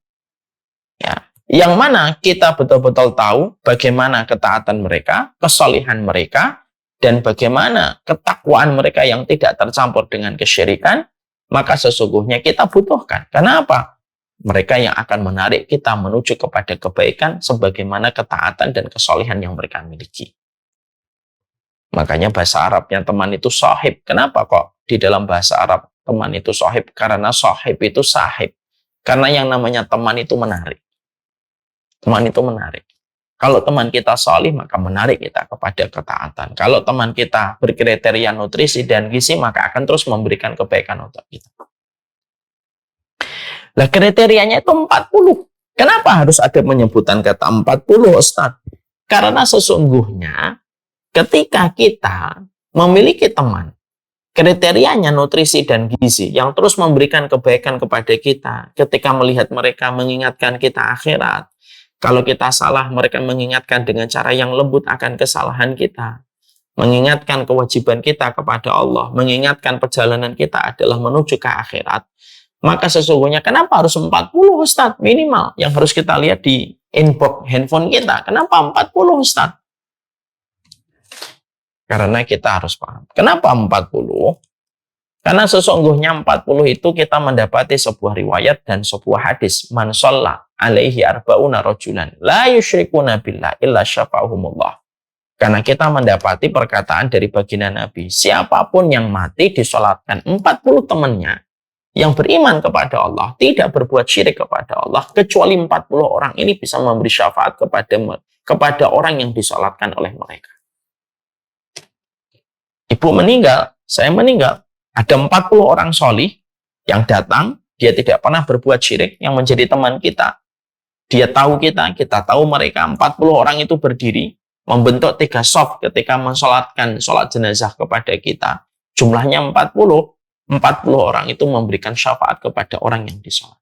A: Ya, yang mana kita betul-betul tahu bagaimana ketaatan mereka, kesolihan mereka, dan bagaimana ketakwaan mereka yang tidak tercampur dengan kesyirikan, maka sesungguhnya kita butuhkan. Kenapa? Mereka yang akan menarik kita menuju kepada kebaikan sebagaimana ketaatan dan kesolihan yang mereka miliki. Makanya bahasa Arabnya teman itu sahib. Kenapa kok di dalam bahasa Arab teman itu sahib? Karena sahib itu sahib. Karena yang namanya teman itu menarik. Teman itu menarik. Kalau teman kita salih, maka menarik kita kepada ketaatan. Kalau teman kita berkriteria nutrisi dan gizi, maka akan terus memberikan kebaikan untuk kita. Nah, kriterianya itu 40. Kenapa harus ada penyebutan kata 40, Ustaz? Karena sesungguhnya ketika kita memiliki teman, kriterianya nutrisi dan gizi yang terus memberikan kebaikan kepada kita, ketika melihat mereka mengingatkan kita akhirat, kalau kita salah, mereka mengingatkan dengan cara yang lembut akan kesalahan kita. Mengingatkan kewajiban kita kepada Allah. Mengingatkan perjalanan kita adalah menuju ke akhirat. Maka sesungguhnya kenapa harus 40 Ustaz minimal? Yang harus kita lihat di inbox handphone kita. Kenapa 40 Ustaz? Karena kita harus paham. Kenapa 40? Karena sesungguhnya 40 itu kita mendapati sebuah riwayat dan sebuah hadis. Man shalla alaihi arba'una rajulan la yusyrikuna billah illa syafa'ahumullah. Karena kita mendapati perkataan dari baginda Nabi, siapapun yang mati disolatkan 40 temannya yang beriman kepada Allah, tidak berbuat syirik kepada Allah, kecuali 40 orang ini bisa memberi syafaat kepada orang yang disolatkan oleh mereka. Ibu meninggal, saya meninggal. Ada 40 orang solih yang datang, dia tidak pernah berbuat syirik, yang menjadi teman kita. Dia tahu kita tahu mereka. 40 orang itu berdiri, membentuk 3 shaf ketika mensolatkan sholat jenazah kepada kita. Jumlahnya 40 orang itu memberikan syafaat kepada orang yang disolat.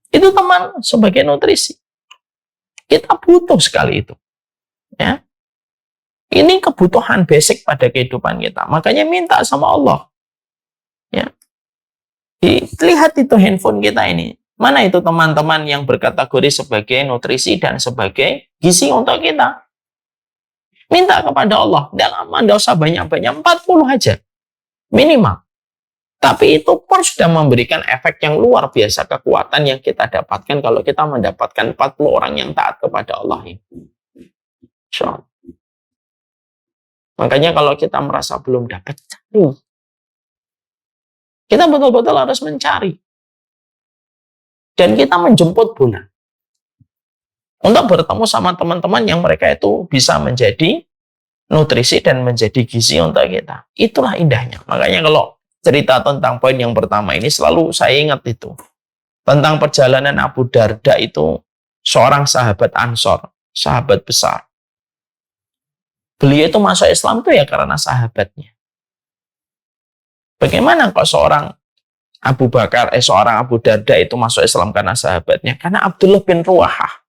A: Itu teman sebagai nutrisi. Kita butuh sekali itu. Ya. Ini kebutuhan basic pada kehidupan kita. Makanya minta sama Allah. Ya. Lihat itu handphone kita ini. Mana itu teman-teman yang berkategori sebagai nutrisi dan sebagai gizi untuk kita. Minta kepada Allah. Tidak usah banyak-banyak. 40 aja. Minimal. Tapi itu pun sudah memberikan efek yang luar biasa. Kekuatan yang kita dapatkan kalau kita mendapatkan 40 orang yang taat kepada Allah ini. Insyaallah. Makanya kalau kita merasa belum dapat, cari. Kita betul-betul harus mencari. Dan kita menjemput bola. Untuk bertemu sama teman-teman yang mereka itu bisa menjadi nutrisi dan menjadi gizi untuk kita. Itulah indahnya. Makanya kalau cerita tentang poin yang pertama ini selalu saya ingat itu. Tentang perjalanan Abu Darda itu seorang sahabat Ansor, sahabat besar. Beliau itu masuk Islam itu ya karena sahabatnya. Bagaimana kok seorang seorang Abu Darda itu masuk Islam karena sahabatnya? Karena Abdullah bin Ruwahah.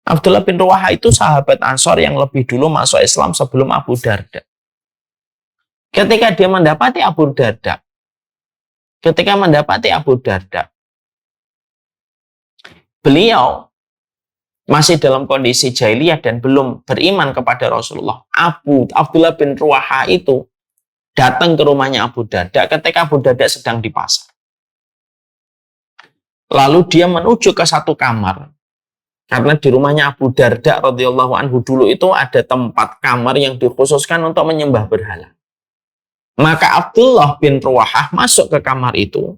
A: Abdullah bin Ruwahah itu sahabat Ansor yang lebih dulu masuk Islam sebelum Abu Darda. Ketika dia mendapati Abu Darda, beliau masih dalam kondisi jahiliyah dan belum beriman kepada Rasulullah. Abdullah bin Ruwahah itu datang ke rumahnya Abu Darda ketika Abu Darda sedang di pasar. Lalu dia menuju ke satu kamar. Karena di rumahnya Abu Darda radhiyallahu anhu dulu itu ada tempat kamar yang dikhususkan untuk menyembah berhala. Maka Abdullah bin Ruwahah masuk ke kamar itu,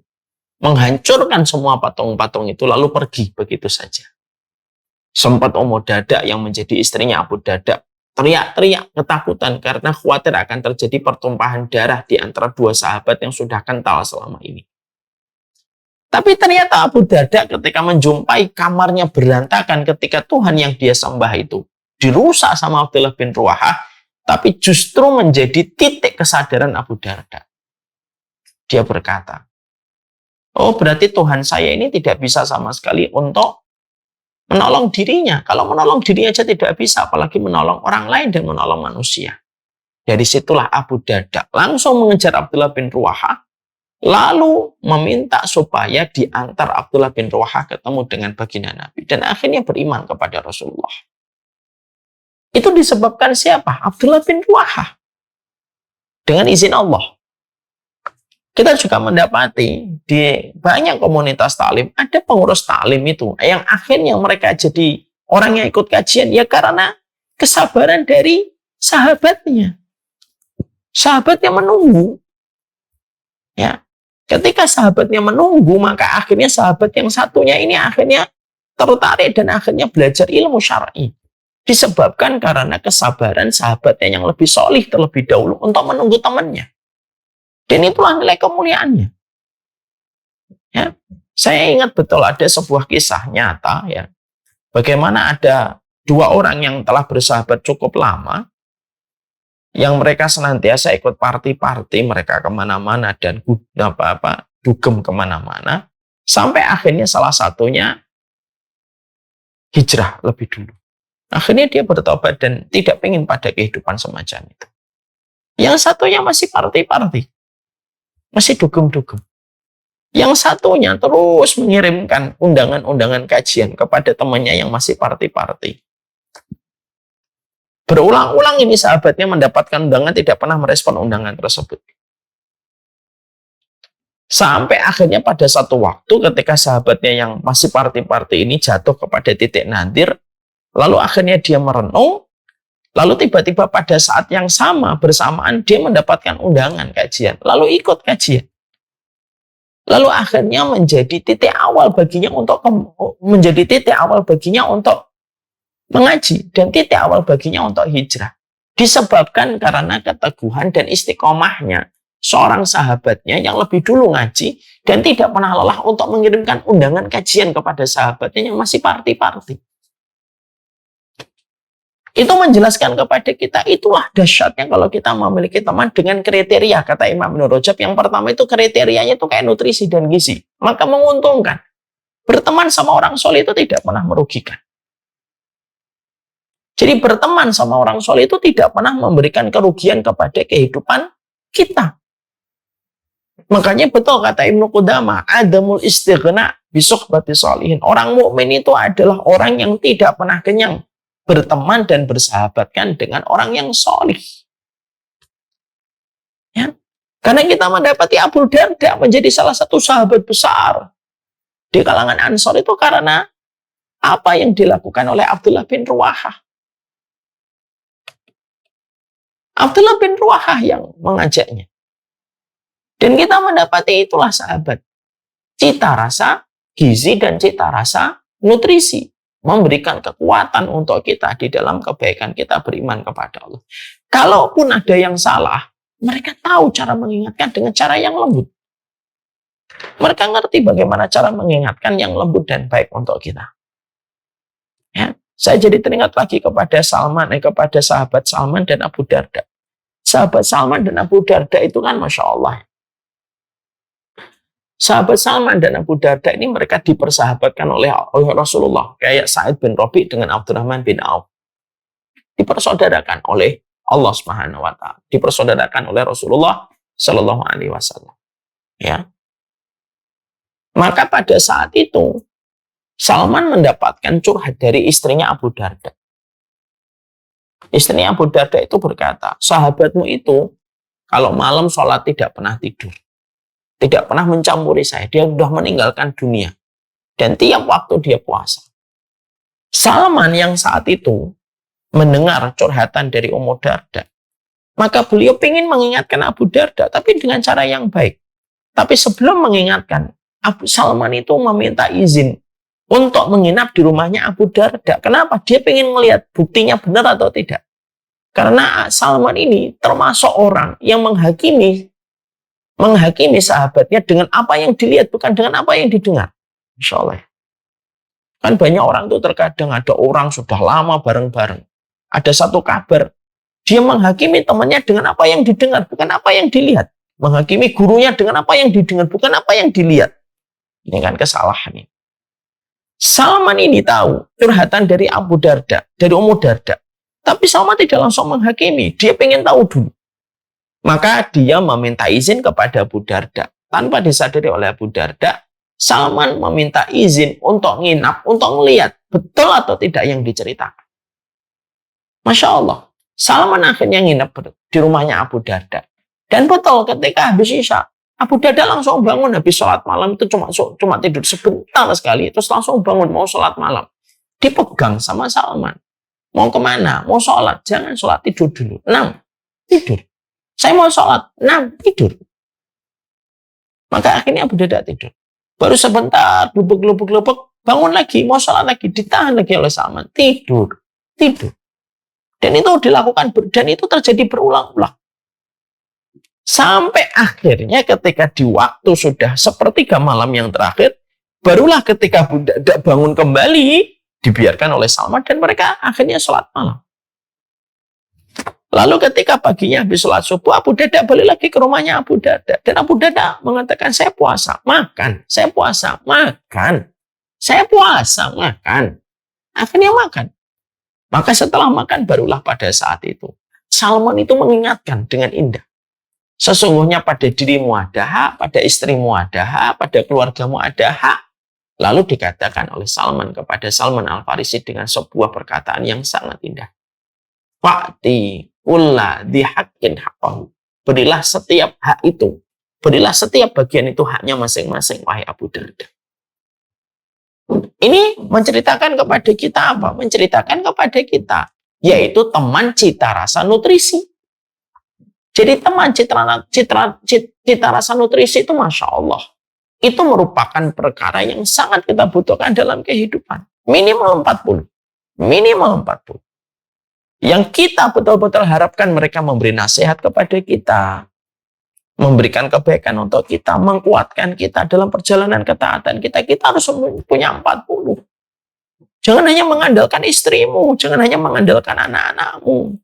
A: menghancurkan semua patung-patung itu, lalu pergi begitu saja. Sempat Ummu Darda yang menjadi istrinya Abu Darda teriak-teriak ketakutan karena khawatir akan terjadi pertumpahan darah di antara dua sahabat yang sudah kental selama ini. Tapi ternyata Abu Darda ketika menjumpai kamarnya berantakan ketika Tuhan yang dia sembah itu dirusak sama Abdullah bin Ruwahah, tapi justru menjadi titik kesadaran Abu Darda. Dia berkata, oh berarti Tuhan saya ini tidak bisa sama sekali untuk menolong dirinya. Kalau menolong dirinya aja tidak bisa, apalagi menolong orang lain dan menolong manusia. Dari situlah Abu Darda langsung mengejar Abdullah bin Ruwahah, lalu meminta supaya diantar Abdullah bin Ruwahah ketemu dengan baginda Nabi. Dan akhirnya beriman kepada Rasulullah. Itu disebabkan siapa? Abdullah bin Ruwahah. Dengan izin Allah. Kita juga mendapati di banyak komunitas taklim ada pengurus taklim itu yang akhirnya mereka jadi orang yang ikut kajian ya karena kesabaran dari sahabatnya. Sahabatnya menunggu. Ya. Ketika sahabatnya menunggu, maka akhirnya sahabat yang satunya ini akhirnya tertarik dan akhirnya belajar ilmu syar'i. Disebabkan karena kesabaran sahabatnya yang lebih solih terlebih dahulu untuk menunggu temannya. Dan itulah nilai kemuliaannya. Ya, saya ingat betul ada sebuah kisah nyata ya. Bagaimana ada dua orang yang telah bersahabat cukup lama, yang mereka senantiasa ikut party-party, mereka kemana-mana dan dugem kemana-mana, sampai akhirnya salah satunya hijrah lebih dulu. Akhirnya dia bertobat dan tidak ingin pada kehidupan semacam itu. Yang satunya masih party-party. Masih dugem-dugem. Yang satunya terus mengirimkan undangan-undangan kajian kepada temannya yang masih party-party. Berulang-ulang ini sahabatnya mendapatkan undangan, tidak pernah merespon undangan tersebut. Sampai akhirnya pada satu waktu ketika sahabatnya yang masih party-party ini jatuh kepada titik nadir, lalu akhirnya dia merenung, lalu tiba-tiba pada saat yang sama bersamaan dia mendapatkan undangan kajian, lalu ikut kajian. Lalu akhirnya menjadi titik awal baginya untuk mengaji dan titik awal baginya untuk hijrah. Disebabkan karena keteguhan dan istiqomahnya seorang sahabatnya yang lebih dulu ngaji dan tidak pernah lelah untuk mengirimkan undangan kajian kepada sahabatnya yang masih party-party. Itu menjelaskan kepada kita, itulah dahsyatnya kalau kita memiliki teman dengan kriteria, kata Imam Ibnu Rajab. Yang pertama itu kriterianya itu kayak nutrisi dan gizi. Maka menguntungkan. Berteman sama orang soleh itu tidak pernah merugikan. Jadi berteman sama orang soleh itu tidak pernah memberikan kerugian kepada kehidupan kita. Makanya betul kata Ibnu Qudamah, adamul istighna bisuhbati sholihin. Orang mukmin itu adalah orang yang tidak pernah kenyang berteman dan bersahabatkan dengan orang yang solih. Ya. Karena kita mendapati Abu Darda menjadi salah satu sahabat besar di kalangan Ansor itu karena apa yang dilakukan oleh Abdullah bin Ruwahah. Abdullah bin Ruwahah yang mengajaknya. Dan kita mendapati itulah sahabat. Cita rasa gizi dan cita rasa nutrisi. Memberikan kekuatan untuk kita di dalam kebaikan kita beriman kepada Allah. Kalaupun ada yang salah, mereka tahu cara mengingatkan dengan cara yang lembut. Mereka ngerti bagaimana cara mengingatkan yang lembut dan baik untuk kita. Ya, saya jadi teringat lagi kepada kepada sahabat Salman dan Abu Darda. Sahabat Salman dan Abu Darda itu kan Masya Allah. Sahabat Salman dan Abu Darda ini mereka dipersahabatkan oleh Rasulullah. Kayak Sa'id bin Rabi dengan Abdurrahman bin Auf. Dipersaudarakan oleh Allah Subhanahu wa taala, dipersaudarakan oleh Rasulullah Shallallahu alaihi wasallam. Ya. Maka pada saat itu Salman mendapatkan curhat dari istrinya Abu Darda. Istrinya Abu Darda itu berkata, sahabatmu itu kalau malam sholat tidak pernah tidur. Tidak pernah mencampuri saya. Dia sudah meninggalkan dunia. Dan tiap waktu dia puasa. Salman yang saat itu mendengar curhatan dari Ummu Darda. Maka beliau ingin mengingatkan Abu Darda, tapi dengan cara yang baik. Tapi sebelum mengingatkan, Abu Salman itu meminta izin untuk menginap di rumahnya Abu Darda. Kenapa? Dia ingin melihat buktinya benar atau tidak. Karena Salman ini termasuk orang yang menghakimi sahabatnya dengan apa yang dilihat, bukan dengan apa yang didengar. Insya Allah. Kan banyak orang tuh terkadang ada orang sudah lama bareng-bareng. Ada satu kabar, dia menghakimi temannya dengan apa yang didengar, bukan apa yang dilihat. Menghakimi gurunya dengan apa yang didengar, bukan apa yang dilihat. Ini kan kesalahan ini. Salman ini tahu curhatan dari Abu Darda, dari Ummu Darda. Tapi Salman tidak langsung menghakimi, dia pengen tahu dulu. Maka dia meminta izin kepada Abu Darda. Tanpa disadari oleh Abu Darda, Salman meminta izin untuk nginap, untuk melihat betul atau tidak yang diceritakan. Masya Allah, Salman akhirnya nginap di rumahnya Abu Darda. Dan betul ketika habis Isya, Abu Darda langsung bangun habis sholat malam itu cuma tidur sebentar sekali, terus langsung bangun mau sholat malam. Dipegang sama Salman. Mau kemana? Mau sholat. Jangan sholat, tidur dulu. 6, tidur. Saya mau sholat. 6, tidur. Maka akhirnya Abu Darda tidur. Baru sebentar, lubuk-lubuk, bangun lagi, mau sholat lagi, ditahan lagi oleh Salman. Tidur. Dan itu dilakukan, dan itu terjadi berulang-ulang. Sampai akhirnya ketika di waktu sudah sepertiga malam yang terakhir, barulah ketika Abu Darda bangun kembali, dibiarkan oleh Salman dan mereka akhirnya sholat malam. Lalu ketika paginya habis sholat subuh, Abu Darda balik lagi ke rumahnya Abu Darda. Dan Abu Darda mengatakan, saya puasa, makan. Saya puasa, makan. Saya puasa, makan. Akhirnya makan. Maka setelah makan, barulah pada saat itu Salman itu mengingatkan dengan indah. Sesungguhnya pada dirimu ada hak, pada istrimu ada hak, pada keluargamu ada hak. Lalu dikatakan oleh Salman kepada Salman Al-Farisi dengan sebuah perkataan yang sangat indah. Fa'ti ulla dihaqqin haqqahu. Berilah setiap hak itu. Berilah setiap bagian itu haknya masing-masing, wahai Abu Darda. Ini menceritakan kepada kita apa? Menceritakan kepada kita, yaitu teman cita rasa nutrisi. Jadi teman cita rasa nutrisi itu Masya Allah. Itu merupakan perkara yang sangat kita butuhkan dalam kehidupan. Minimal 40. Minimal 40. Yang kita betul-betul harapkan mereka memberi nasihat kepada kita. Memberikan kebaikan untuk kita. Menguatkan kita dalam perjalanan ketaatan kita. Kita harus punya 40. Jangan hanya mengandalkan istrimu. Jangan hanya mengandalkan anak-anakmu.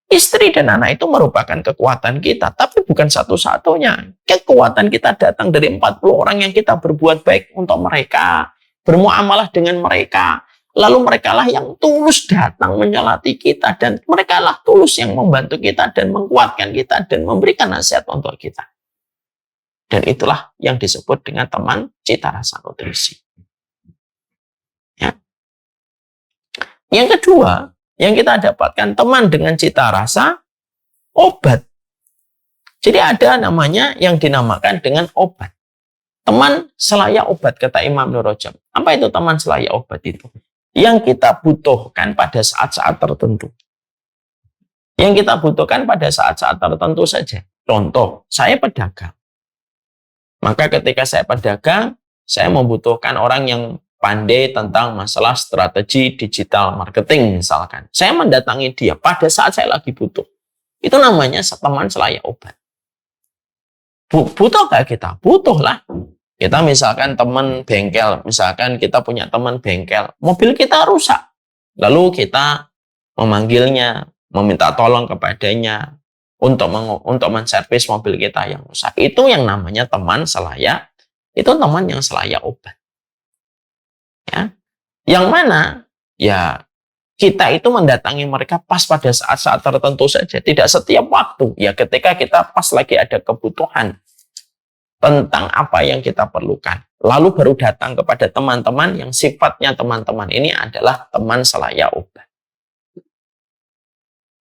A: Istri dan anak itu merupakan kekuatan kita, tapi bukan satu-satunya. Kekuatan kita datang dari 40 orang yang kita berbuat baik untuk mereka, bermuamalah dengan mereka. Lalu merekalah yang tulus datang menyolati kita, dan merekalah tulus yang membantu kita dan menguatkan kita dan memberikan nasihat untuk kita. Dan itulah yang disebut dengan teman cita rasa nutrisi. Ya. Yang kedua, yang kita dapatkan teman dengan cita rasa obat. Jadi ada namanya yang dinamakan dengan obat. Teman selayak obat, kata Imam Ibnu Rajab. Apa itu teman selayak obat itu? Yang kita butuhkan pada saat-saat tertentu. Yang kita butuhkan pada saat-saat tertentu saja. Contoh, saya pedagang. Maka ketika saya pedagang, saya membutuhkan orang yang pandai tentang masalah strategi digital marketing misalkan. Saya mendatangi dia pada saat saya lagi butuh. Itu namanya teman selayak obat. Butuh gak kita? Butuh lah. Kita misalkan teman bengkel, misalkan kita punya teman bengkel, mobil kita rusak. Lalu kita memanggilnya, meminta tolong kepadanya. untuk menservis mobil kita yang rusak. Itu yang namanya teman selayak, itu teman yang selayak obat. Ya. Yang mana ya kita itu mendatangi mereka pas pada saat-saat tertentu saja, tidak setiap waktu. Ya ketika kita pas lagi ada kebutuhan tentang apa yang kita perlukan. Lalu baru datang kepada teman-teman yang sifatnya teman-teman ini adalah teman selayak obat.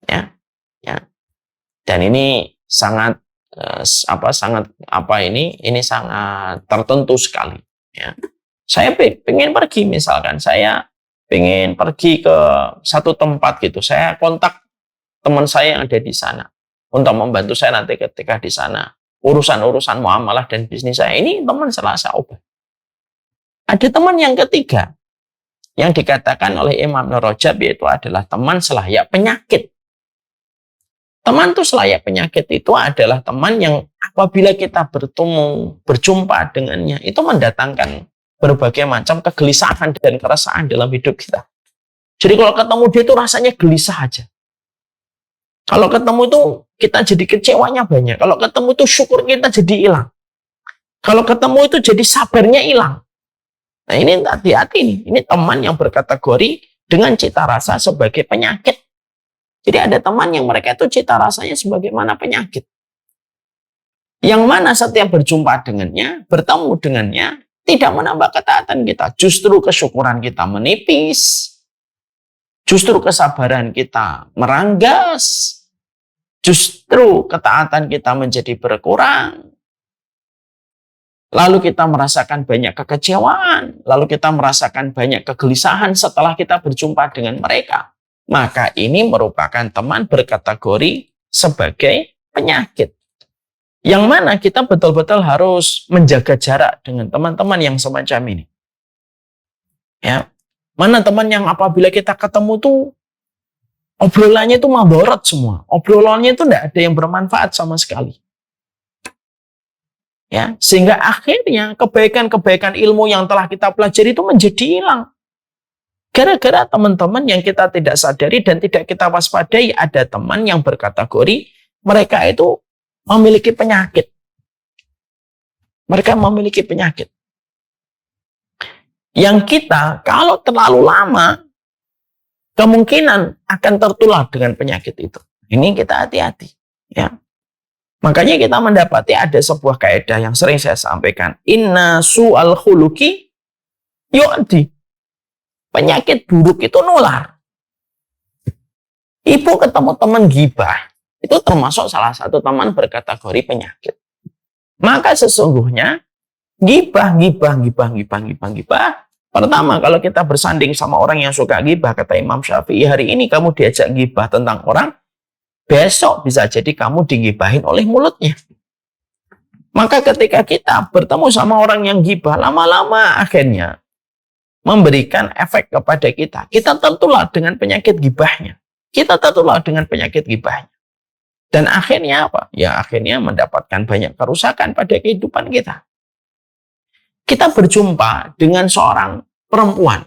A: Ya. Ya. Dan ini sangat ini sangat tertentu sekali. Ya. Saya pengen pergi, misalkan saya pengen pergi ke satu tempat gitu, saya kontak teman saya yang ada di sana untuk membantu saya nanti ketika di sana urusan-urusan muamalah dan bisnis saya. Ini teman selayak obat. Ada teman yang ketiga yang dikatakan oleh Imam Ibnu Rajab, yaitu adalah teman selayak penyakit. Teman itu selayak penyakit itu adalah teman yang apabila kita berjumpa dengannya, itu mendatangkan berbagai macam kegelisahan dan keresahan dalam hidup kita. Jadi kalau ketemu dia itu rasanya gelisah aja. Kalau ketemu itu kita jadi kecewanya banyak. Kalau ketemu itu syukur kita jadi hilang. Kalau ketemu itu jadi sabarnya hilang. Nah ini hati-hati nih. Ini teman yang berkategori dengan cita rasa sebagai penyakit. Jadi ada teman yang mereka itu cita rasanya sebagaimana penyakit. Yang mana setiap berjumpa dengannya, bertemu dengannya, tidak menambah ketaatan kita. Justru kesyukuran kita menipis. Justru kesabaran kita meranggas. Justru ketaatan kita menjadi berkurang. Lalu kita merasakan banyak kekecewaan. Lalu kita merasakan banyak kegelisahan setelah kita berjumpa dengan mereka. Maka ini merupakan teman berkategori sebagai penyakit. Yang mana kita betul-betul harus menjaga jarak dengan teman-teman yang semacam ini. Ya, mana teman yang apabila kita ketemu tuh obrolannya itu madharat semua. Obrolannya itu tidak ada yang bermanfaat sama sekali. Ya, sehingga akhirnya kebaikan-kebaikan ilmu yang telah kita pelajari itu menjadi hilang. Gara-gara teman-teman yang kita tidak sadari dan tidak kita waspadai, ada teman yang berkategori mereka itu memiliki penyakit. Mereka memiliki penyakit. Yang kita kalau terlalu lama kemungkinan akan tertular dengan penyakit itu. Ini kita hati-hati. Ya. Makanya kita mendapati ada sebuah kaidah yang sering saya sampaikan. Inna su'al khuluqi yu'di. Penyakit buruk itu nular. Ibu ketemu teman gibah, itu termasuk salah satu teman berkategori penyakit. Maka sesungguhnya gibah. Pertama, kalau kita bersanding sama orang yang suka gibah, kata Imam Syafi'i, hari ini kamu diajak gibah tentang orang, besok bisa jadi kamu digibahin oleh mulutnya. Maka ketika kita bertemu sama orang yang gibah, lama-lama akhirnya memberikan efek kepada kita. Kita tertular dengan penyakit gibahnya. Dan akhirnya apa? Ya akhirnya mendapatkan banyak kerusakan pada kehidupan kita. Kita berjumpa dengan seorang perempuan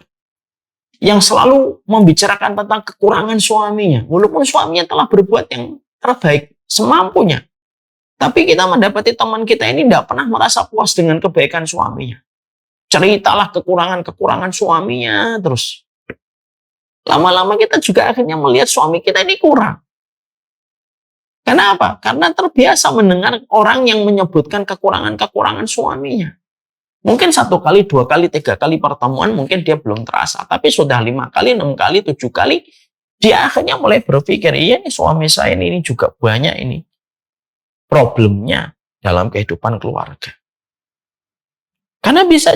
A: yang selalu membicarakan tentang kekurangan suaminya. Walaupun suaminya telah berbuat yang terbaik semampunya. Tapi kita mendapati teman kita ini tidak pernah merasa puas dengan kebaikan suaminya. Ceritalah kekurangan-kekurangan suaminya terus. Lama-lama kita juga akhirnya melihat suami kita ini kurang. Kenapa? Karena terbiasa mendengar orang yang menyebutkan kekurangan-kekurangan suaminya. Mungkin 1 kali, 2 kali, 3 kali pertemuan mungkin dia belum terasa. Tapi sudah 5 kali, 6 kali, 7 kali, dia akhirnya mulai berpikir, iya nih suami saya ini juga banyak ini problemnya dalam kehidupan keluarga. Karena bisa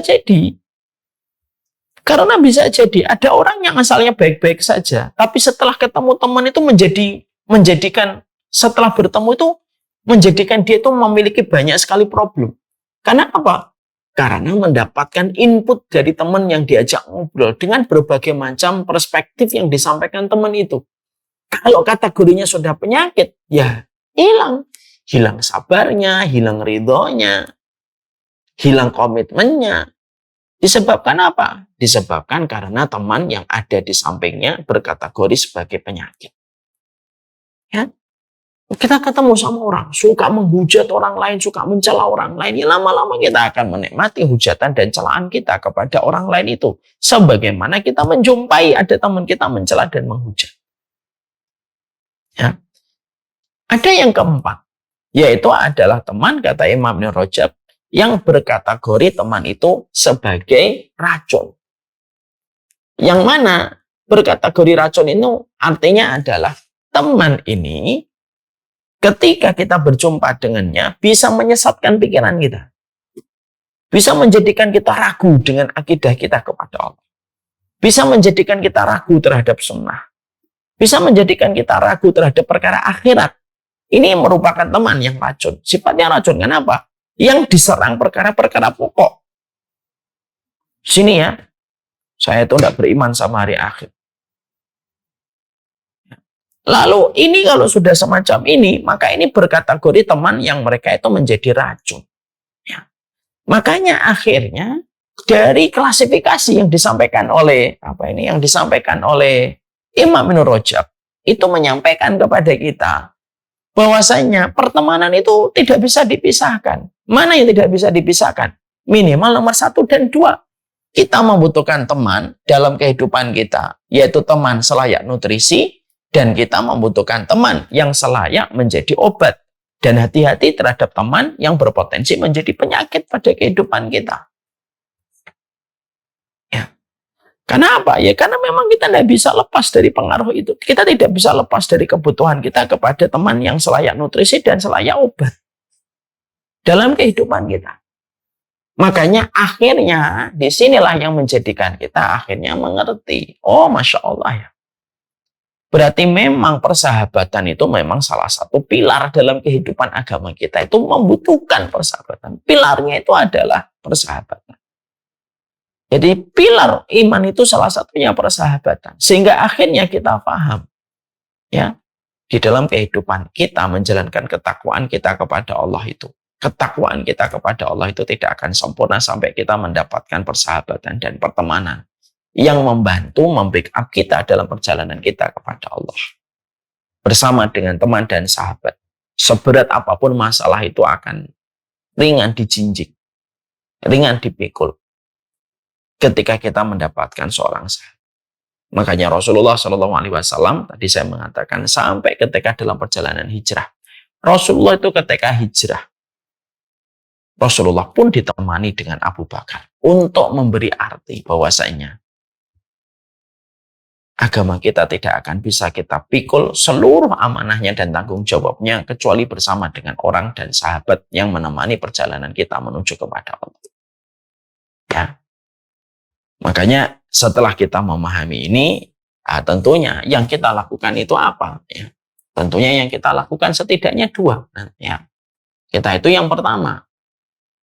A: jadi ada orang yang asalnya baik-baik saja, tapi setelah ketemu teman itu menjadikan setelah bertemu itu menjadikan dia itu memiliki banyak sekali problem. Karena apa? Karena mendapatkan input dari teman yang diajak ngobrol dengan berbagai macam perspektif yang disampaikan teman itu. Kalau kategorinya sudah penyakit, ya hilang sabarnya, hilang ridhonya, hilang komitmennya. Disebabkan apa? Disebabkan karena teman yang ada di sampingnya berkategori sebagai penyakit. Ya. Kita ketemu sama orang, suka menghujat orang lain, suka mencela orang lain. Ya lama-lama kita akan menikmati hujatan dan celaan kita kepada orang lain itu. Sebagaimana kita menjumpai ada teman kita mencela dan menghujat. Ya. Ada yang keempat, yaitu adalah teman, kata Imam Ibn Rajab, yang berkategori teman itu sebagai racun. Yang mana berkategori racun itu artinya adalah teman ini ketika kita berjumpa dengannya bisa menyesatkan pikiran kita. Bisa menjadikan kita ragu dengan akidah kita kepada Allah. Bisa menjadikan kita ragu terhadap sunnah. Bisa menjadikan kita ragu terhadap perkara akhirat. Ini merupakan teman yang racun. Sifatnya racun, kenapa? Yang diserang perkara-perkara pokok. Sini ya, saya itu tidak beriman sama hari akhir. Lalu ini kalau sudah semacam ini, maka ini berkategori teman yang mereka itu menjadi racun. Ya. Makanya akhirnya dari klasifikasi yang disampaikan oleh Imam Ibn Rajab itu menyampaikan kepada kita bahwasanya pertemanan itu tidak bisa dipisahkan. Mana yang tidak bisa dipisahkan? Minimal nomor 1 dan 2. Kita membutuhkan teman dalam kehidupan kita, yaitu teman selayak nutrisi, dan kita membutuhkan teman yang selayak menjadi obat. Dan hati-hati terhadap teman yang berpotensi menjadi penyakit pada kehidupan kita. Ya. Karena apa? Ya karena memang kita tidak bisa lepas dari pengaruh itu. Kita tidak bisa lepas dari kebutuhan kita kepada teman yang selayak nutrisi dan selayak obat dalam kehidupan kita. Makanya akhirnya disinilah yang menjadikan kita akhirnya mengerti. Oh, Masya Allah ya. Berarti memang persahabatan itu memang salah satu pilar dalam kehidupan agama kita. Itu membutuhkan persahabatan. Pilarnya itu adalah persahabatan. Jadi pilar iman itu salah satunya persahabatan. Sehingga akhirnya kita paham. Ya, di dalam kehidupan kita menjalankan ketakwaan kita kepada Allah itu. Ketakwaan kita kepada Allah itu tidak akan sempurna sampai kita mendapatkan persahabatan dan pertemanan yang membantu membackup kita dalam perjalanan kita kepada Allah. Bersama dengan teman dan sahabat. Seberat apapun masalah itu akan ringan dijinjing, ringan dipikul ketika kita mendapatkan seorang sahabat. Makanya Rasulullah SAW tadi saya mengatakan sampai ketika dalam perjalanan hijrah. Rasulullah itu ketika hijrah, Rasulullah pun ditemani dengan Abu Bakar untuk memberi arti bahwasanya agama kita tidak akan bisa kita pikul seluruh amanahnya dan tanggung jawabnya kecuali bersama dengan orang dan sahabat yang menemani perjalanan kita menuju kepada Allah. Ya. Makanya setelah kita memahami ini, tentunya yang kita lakukan itu apa? Ya. Tentunya yang kita lakukan setidaknya 2. Ya. Kita itu yang pertama,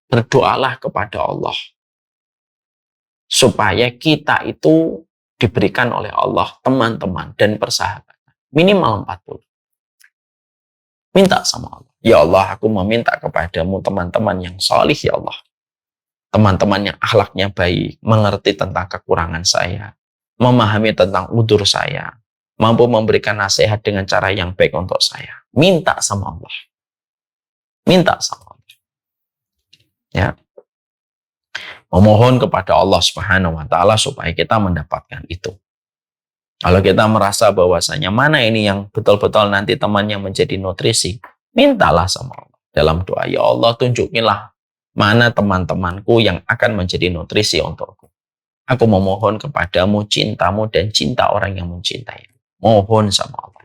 A: berdoalah kepada Allah supaya kita itu diberikan oleh Allah teman-teman dan persahabatan minimal 40. Minta sama Allah, ya Allah, aku meminta kepadamu teman-teman yang salih, ya Allah, teman-teman yang akhlaknya baik, mengerti tentang kekurangan saya, memahami tentang udzur saya, mampu memberikan nasihat dengan cara yang baik untuk saya. Minta sama Allah, minta sama Allah. Ya, memohon kepada Allah Subhanahu wa Ta'ala supaya kita mendapatkan itu. Kalau kita merasa bahwasanya mana ini yang betul-betul nanti temannya menjadi nutrisi, mintalah sama Allah dalam doa, ya Allah, tunjukilah mana teman-temanku yang akan menjadi nutrisi untukku. Aku memohon kepadamu cintamu dan cinta orang yang mencintai. Mohon sama Allah.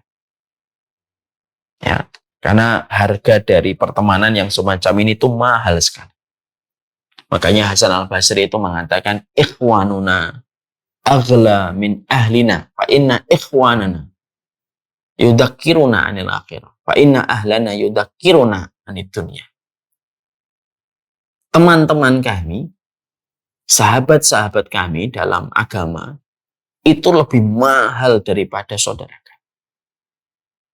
A: Ya, karena harga dari pertemanan yang semacam ini tuh mahal sekali. Makanya Hasan al-Basri itu mengatakan, ikhwanuna aghla min ahlina, fa inna ikhwanana yudakiruna anil akhirah, fa inna ahlana yudakiruna anid dunya. Teman-teman kami, sahabat-sahabat kami dalam agama, itu lebih mahal daripada saudara kami.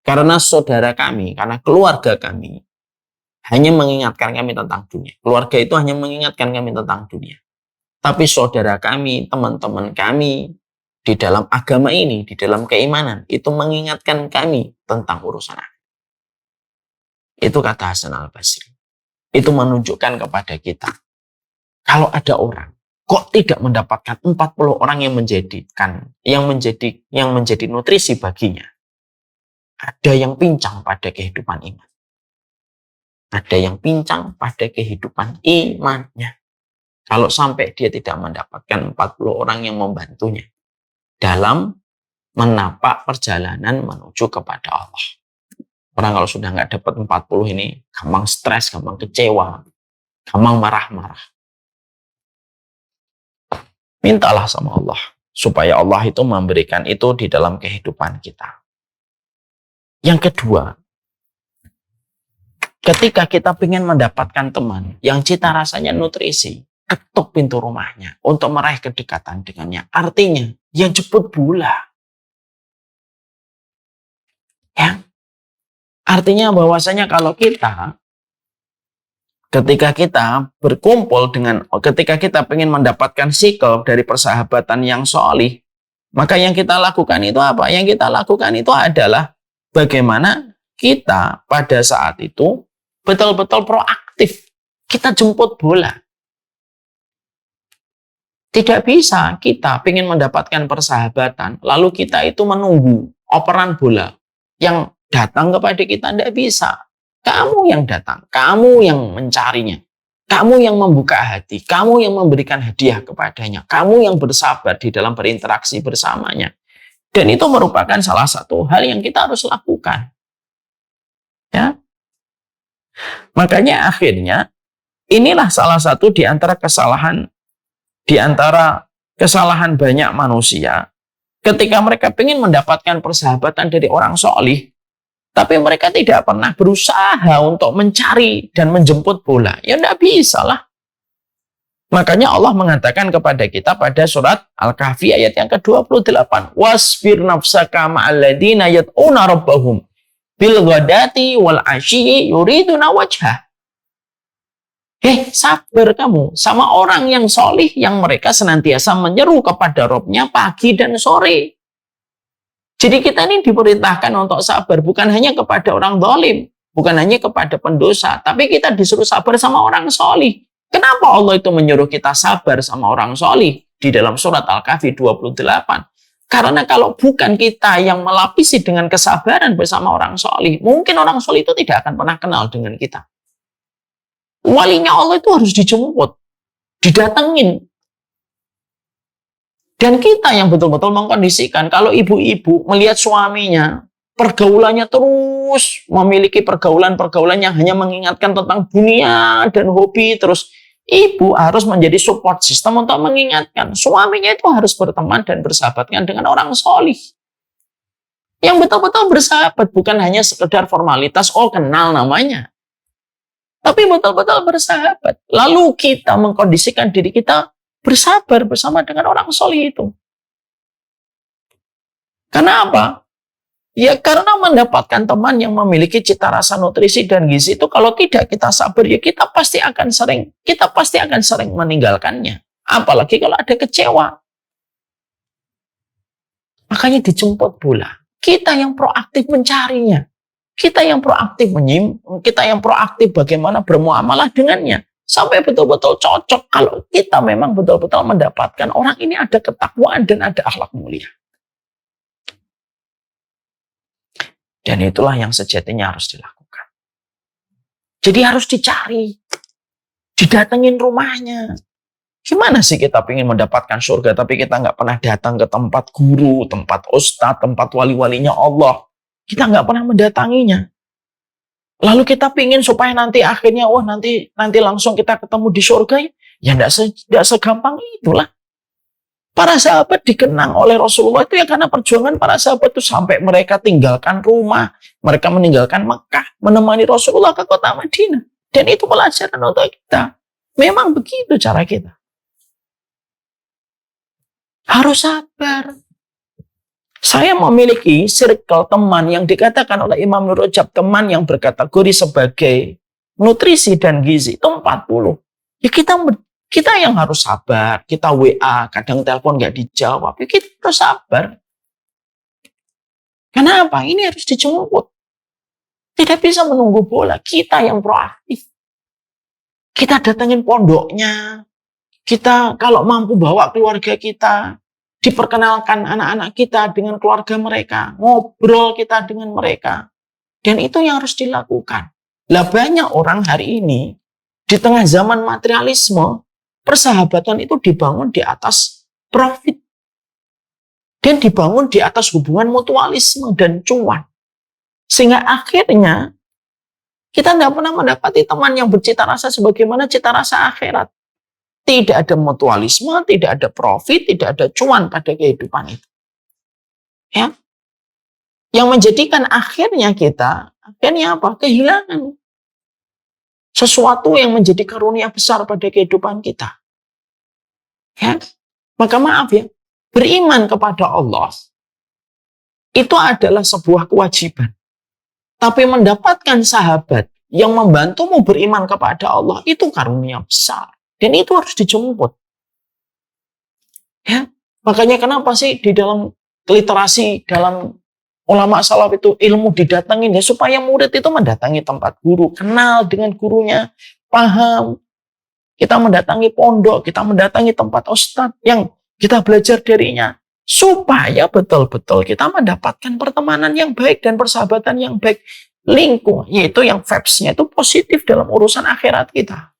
A: Karena saudara kami, karena keluarga kami, hanya mengingatkan kami tentang dunia. Keluarga itu hanya mengingatkan kami tentang dunia. Tapi saudara kami, teman-teman kami, di dalam agama ini, di dalam keimanan, itu mengingatkan kami tentang urusan akhirat. Itu kata Hasan Al-Basri. Itu menunjukkan kepada kita, kalau ada orang kok tidak mendapatkan 40 orang yang menjadi nutrisi baginya. Ada yang pincang pada kehidupan iman. Ada yang pincang pada kehidupan imannya. Kalau sampai dia tidak mendapatkan 40 orang yang membantunya dalam menapak perjalanan menuju kepada Allah. Orang kalau sudah nggak dapat 40 ini gampang stres, gampang kecewa, gampang marah-marah. Mintalah sama Allah supaya Allah itu memberikan itu di dalam kehidupan kita. Yang kedua, ketika kita ingin mendapatkan teman yang cita rasanya nutrisi, ketuk pintu rumahnya untuk meraih kedekatan dengannya. Artinya, ya jemput bola. Ya. Artinya bahwasanya kalau ketika kita berkumpul ketika kita ingin mendapatkan sikap dari persahabatan yang sholih, maka yang kita lakukan itu apa? Yang kita lakukan itu adalah bagaimana kita pada saat itu betul-betul proaktif. Kita jemput bola. Tidak bisa kita ingin mendapatkan persahabatan, lalu kita itu menunggu operan bola yang datang kepada kita. Tidak bisa. Kamu yang datang, kamu yang mencarinya, kamu yang membuka hati, kamu yang memberikan hadiah kepadanya, kamu yang bersabar di dalam berinteraksi bersamanya. Dan itu merupakan salah satu hal yang kita harus lakukan. Ya. Makanya akhirnya inilah salah satu di antara kesalahan banyak manusia ketika mereka ingin mendapatkan persahabatan dari orang sholih, tapi mereka tidak pernah berusaha untuk mencari dan menjemput bola. Ya tidak bisa lah. Makanya Allah mengatakan kepada kita pada surat Al-Kahfi ayat yang ke-28. Wasbir nafsaka ma'alladina yad'una rabbahum bil ghadati wal asyi yuriduna wajhah. Sabar kamu sama orang yang solih yang mereka senantiasa menyeru kepada Rabb-nya pagi dan sore. Jadi kita ini diperintahkan untuk sabar bukan hanya kepada orang zalim, bukan hanya kepada pendosa, tapi kita disuruh sabar sama orang solih. Kenapa Allah itu menyuruh kita sabar sama orang solih di dalam surat Al-Kahfi 28? Karena kalau bukan kita yang melapisi dengan kesabaran bersama orang solih, mungkin orang solih itu tidak akan pernah kenal dengan kita. Walinya Allah itu harus dijemput, didatengin. Dan kita yang betul-betul mengkondisikan, kalau ibu-ibu melihat suaminya, pergaulannya terus memiliki pergaulan-pergaulan yang hanya mengingatkan tentang dunia dan hobi, terus ibu harus menjadi support system untuk mengingatkan. Suaminya itu harus berteman dan bersahabatkan dengan orang solih. Yang betul-betul bersahabat, bukan hanya sekedar formalitas, kenal namanya. Tapi betul-betul bersahabat. Lalu kita mengkondisikan diri kita bersabar bersama dengan orang solih itu. Karena apa? Ya karena mendapatkan teman yang memiliki cita rasa nutrisi dan gizi itu kalau tidak kita sabar ya kita pasti akan sering meninggalkannya. Apalagi kalau ada kecewa. Makanya dijemput bola. Kita yang proaktif mencarinya. Kita yang proaktif bagaimana bermuamalah dengannya. Sampai betul-betul cocok kalau kita memang betul-betul mendapatkan orang ini ada ketakwaan dan ada akhlak mulia. Dan itulah yang sejatinya harus dilakukan. Jadi harus dicari. Didatengin rumahnya. Gimana sih kita ingin mendapatkan surga tapi kita nggak pernah datang ke tempat guru, tempat ustadz, tempat wali-walinya Allah. Kita nggak pernah mendatanginya. Lalu kita pingin supaya nanti akhirnya, nanti langsung kita ketemu di surga. Ya tidak segampang itulah. Para sahabat dikenang oleh Rasulullah itu ya karena perjuangan para sahabat itu sampai mereka tinggalkan rumah. Mereka meninggalkan Mekah, menemani Rasulullah ke kota Madinah. Dan itu pelajaran untuk kita. Memang begitu cara kita. Harus sabar. Saya memiliki circle teman yang dikatakan oleh Imam Nur Rajab teman yang berkategori sebagai nutrisi dan gizi itu 40. Ya kita yang harus sabar. Kita WA, kadang telepon nggak dijawab. Ya kita harus sabar. Kenapa? Ini harus dijemput.
B: Tidak bisa menunggu bola. Kita yang proaktif. Kita datangin pondoknya. Kita kalau mampu bawa keluarga kita. Diperkenalkan anak-anak kita dengan keluarga mereka. Ngobrol kita dengan mereka. Dan itu yang harus dilakukan. Lah banyak orang hari ini, di tengah zaman materialisme, persahabatan itu dibangun di atas profit. Dan dibangun di atas hubungan mutualisme dan cuan. Sehingga akhirnya kita tidak pernah mendapati teman yang bercita rasa sebagaimana cita rasa akhirat. Tidak ada mutualisme, tidak ada profit, tidak ada cuan pada kehidupan itu. Ya. Yang menjadikan akhirnya apa? Kehilangan sesuatu yang menjadi karunia besar pada kehidupan kita. Ya. Maka maaf ya, beriman kepada Allah itu adalah sebuah kewajiban. Tapi mendapatkan sahabat yang membantumu beriman kepada Allah itu karunia besar. Dan itu harus dijemput. Ya. Makanya kenapa sih di dalam literasi, dalam ulama salaf itu ilmu didatangin ya supaya murid itu mendatangi tempat guru, kenal dengan gurunya, paham. Kita mendatangi pondok, kita mendatangi tempat ustadz yang kita belajar darinya. Supaya betul-betul kita mendapatkan pertemanan yang baik dan persahabatan yang baik. Lingkungan, yaitu yang vibes-nya itu positif dalam urusan akhirat kita.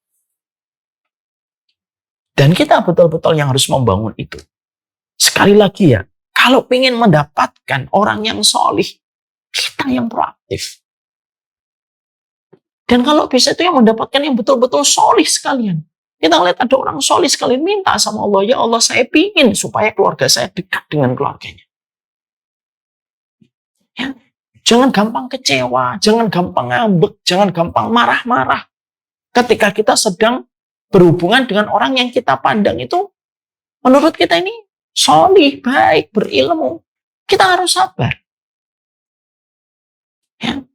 B: Dan kita betul-betul yang harus membangun itu. Sekali lagi ya, kalau ingin mendapatkan orang yang solih, kita yang proaktif. Dan kalau bisa itu yang mendapatkan yang betul-betul solih sekalian. Kita lihat ada orang solih sekalian minta sama Allah, ya Allah saya pingin supaya keluarga saya dekat dengan keluarganya. Ya. Jangan gampang kecewa, jangan gampang ngambek, jangan gampang marah-marah. Ketika kita sedang berhubungan dengan orang yang kita pandang itu, menurut kita ini solih, baik, berilmu. Kita harus sabar. Ya.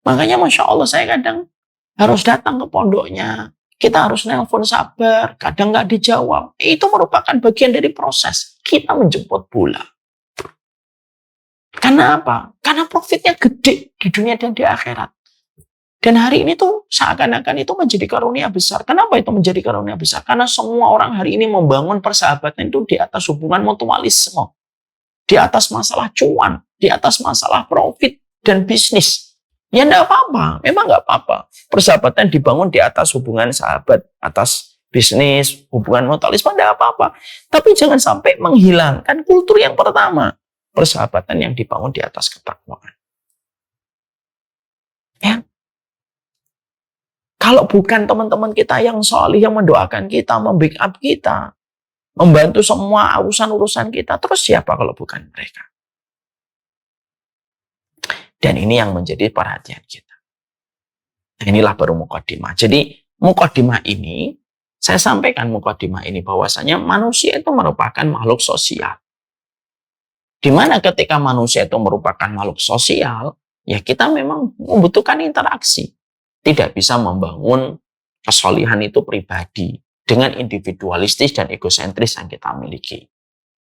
B: Makanya Masya Allah saya kadang harus datang ke pondoknya. Kita harus nelpon sabar, kadang nggak dijawab. Itu merupakan bagian dari proses. Kita menjemput bola. Karena apa? Karena profitnya gede di dunia dan di akhirat. Dan hari ini tuh seakan-akan itu menjadi karunia besar. Kenapa itu menjadi karunia besar? Karena semua orang hari ini membangun persahabatan itu di atas hubungan mutualisme. Di atas masalah cuan, di atas masalah profit dan bisnis. Ya enggak apa-apa, memang enggak apa-apa. Persahabatan dibangun di atas hubungan sahabat, atas bisnis, hubungan mutualisme, enggak apa-apa. Tapi jangan sampai menghilangkan kultur yang pertama. Persahabatan yang dibangun di atas ketakwaan. Ya. Kalau bukan teman-teman kita yang solih, yang mendoakan kita, membackup kita, membantu semua urusan-urusan kita, terus siapa kalau bukan mereka? Dan ini yang menjadi perhatian kita. Inilah baru mukadimah. Jadi mukadimah ini, saya sampaikan mukadimah ini bahwasanya manusia itu merupakan makhluk sosial. Di mana ketika manusia itu merupakan makhluk sosial, ya kita memang membutuhkan interaksi. Tidak bisa membangun kesolihan itu pribadi dengan individualistis dan egosentris yang kita miliki.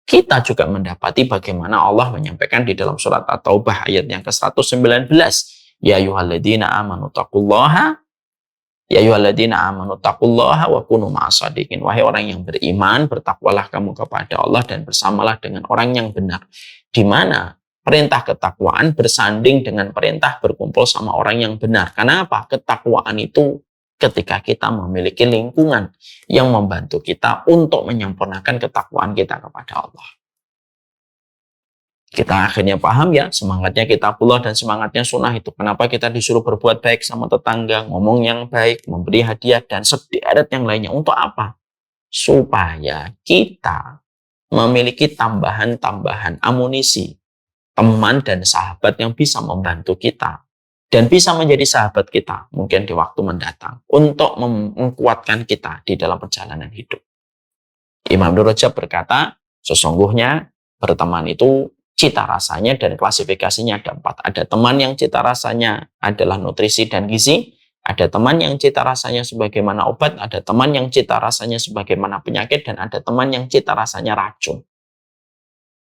B: Kita juga mendapati bagaimana Allah menyampaikan di dalam surat At-Taubah ayat yang ke-119. Ya ayyuhalladzina amanu taqullaha wa kunu ma'as-shadiqin. Wahai orang yang beriman, bertakwalah kamu kepada Allah dan bersamalah dengan orang yang benar. Di mana perintah ketakwaan bersanding dengan perintah berkumpul sama orang yang benar. Karena apa? Ketakwaan itu ketika kita memiliki lingkungan yang membantu kita untuk menyempurnakan ketakwaan kita kepada Allah. Kita akhirnya paham ya, semangatnya kitabullah dan semangatnya sunnah itu. Kenapa kita disuruh berbuat baik sama tetangga, ngomong yang baik, memberi hadiah, dan sederet yang lainnya. Untuk apa? Supaya kita memiliki tambahan-tambahan amunisi, teman dan sahabat yang bisa membantu kita. Dan bisa menjadi sahabat kita mungkin di waktu mendatang untuk menguatkan kita di dalam perjalanan hidup. Imam Ibnu Rajab berkata, sesungguhnya berteman itu cita rasanya dan klasifikasinya ada 4. Ada teman yang cita rasanya adalah nutrisi dan gizi, ada teman yang cita rasanya sebagaimana obat, ada teman yang cita rasanya sebagaimana penyakit, dan ada teman yang cita rasanya racun.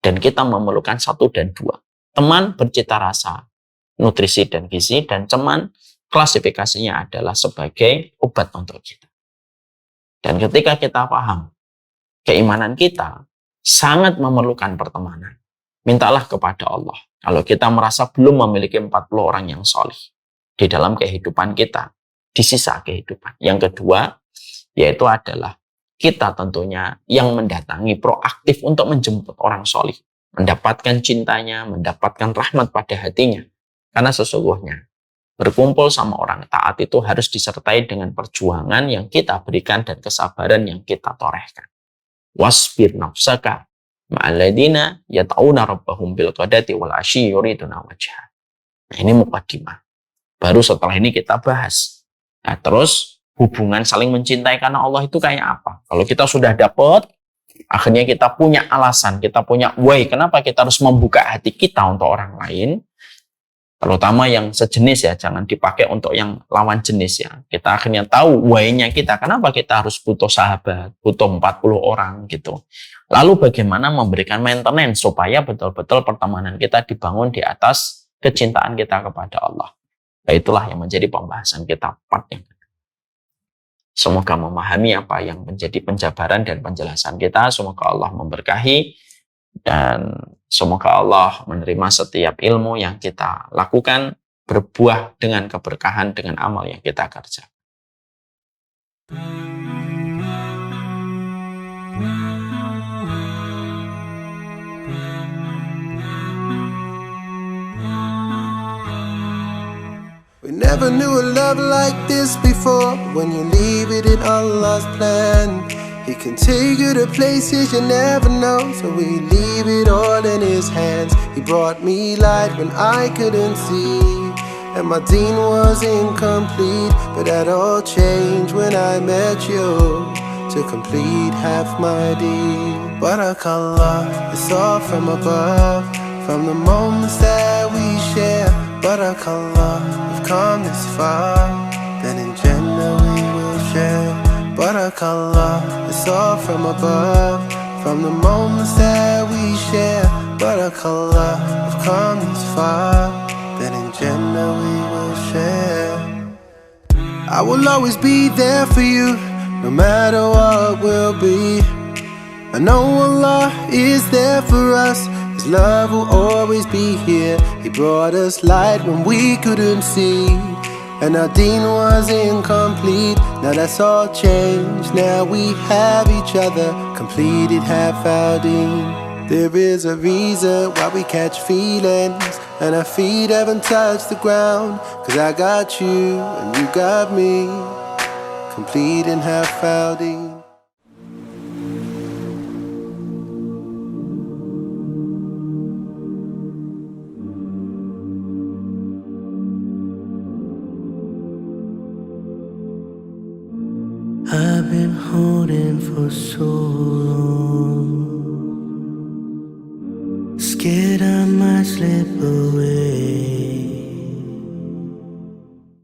B: Dan kita memerlukan 1 dan 2. Teman bercita rasa nutrisi dan gizi, dan ceman klasifikasinya adalah sebagai obat untuk kita. Dan ketika kita paham keimanan kita sangat memerlukan pertemanan, mintalah kepada Allah. Kalau kita merasa belum memiliki 40 orang yang solih di dalam kehidupan kita, di sisa kehidupan. Yang kedua, yaitu adalah kita tentunya yang mendatangi, proaktif untuk menjemput orang solih, mendapatkan cintanya, mendapatkan rahmat pada hatinya. Karena sesungguhnya berkumpul sama orang taat itu harus disertai dengan perjuangan yang kita berikan dan kesabaran yang kita torehkan. Wasbir nafsaka ma'alladina yata'una rabbahum bil qadati wal asyi yuriduna wajha. Nah, ini muqaddimah. Baru setelah ini kita bahas. Nah, terus hubungan saling mencintai karena Allah itu kayak apa? Kalau kita sudah dapat, akhirnya kita punya alasan, kita punya why, kenapa kita harus membuka hati kita untuk orang lain, terutama yang sejenis ya, jangan dipakai untuk yang lawan jenis ya. Kita akhirnya tahu why-nya kita, kenapa kita harus butuh sahabat, butuh 40 orang gitu. Lalu bagaimana memberikan maintenance supaya betul-betul pertemanan kita dibangun di atas kecintaan kita kepada Allah. Nah, itulah yang menjadi pembahasan kita part yang kedua. Semoga memahami apa yang menjadi penjabaran dan penjelasan kita. Semoga Allah memberkahi dan semoga Allah menerima setiap ilmu yang kita lakukan, berbuah dengan keberkahan dengan amal yang kita kerjakan.
C: We never knew a love like this before. When you leave it in Allah's plan, He can take you to places you never know. So we leave it all in His hands. He brought me light when I couldn't see, and my deen was incomplete. But that all changed when I met you to complete half my deen. Barakallah, it's all from above, from the moments that we share. Barakallah, we've come this far, then in Jannah we will share. Barakallah, it's all from above, from the moments that we share. Barakallah, we've come this far, then in Jannah we will share. I will always be there for you, no matter what will be. I know Allah is there for us. His love will always be here. He brought us light when we couldn't see, and our deen was incomplete. Now that's all changed. Now we have each other, completed half our deen. There is a reason why we catch feelings, and our feet haven't touched the ground. Cause I got you and you got me, completing half our deen.
D: I've been holding for so long, scared I might slip away.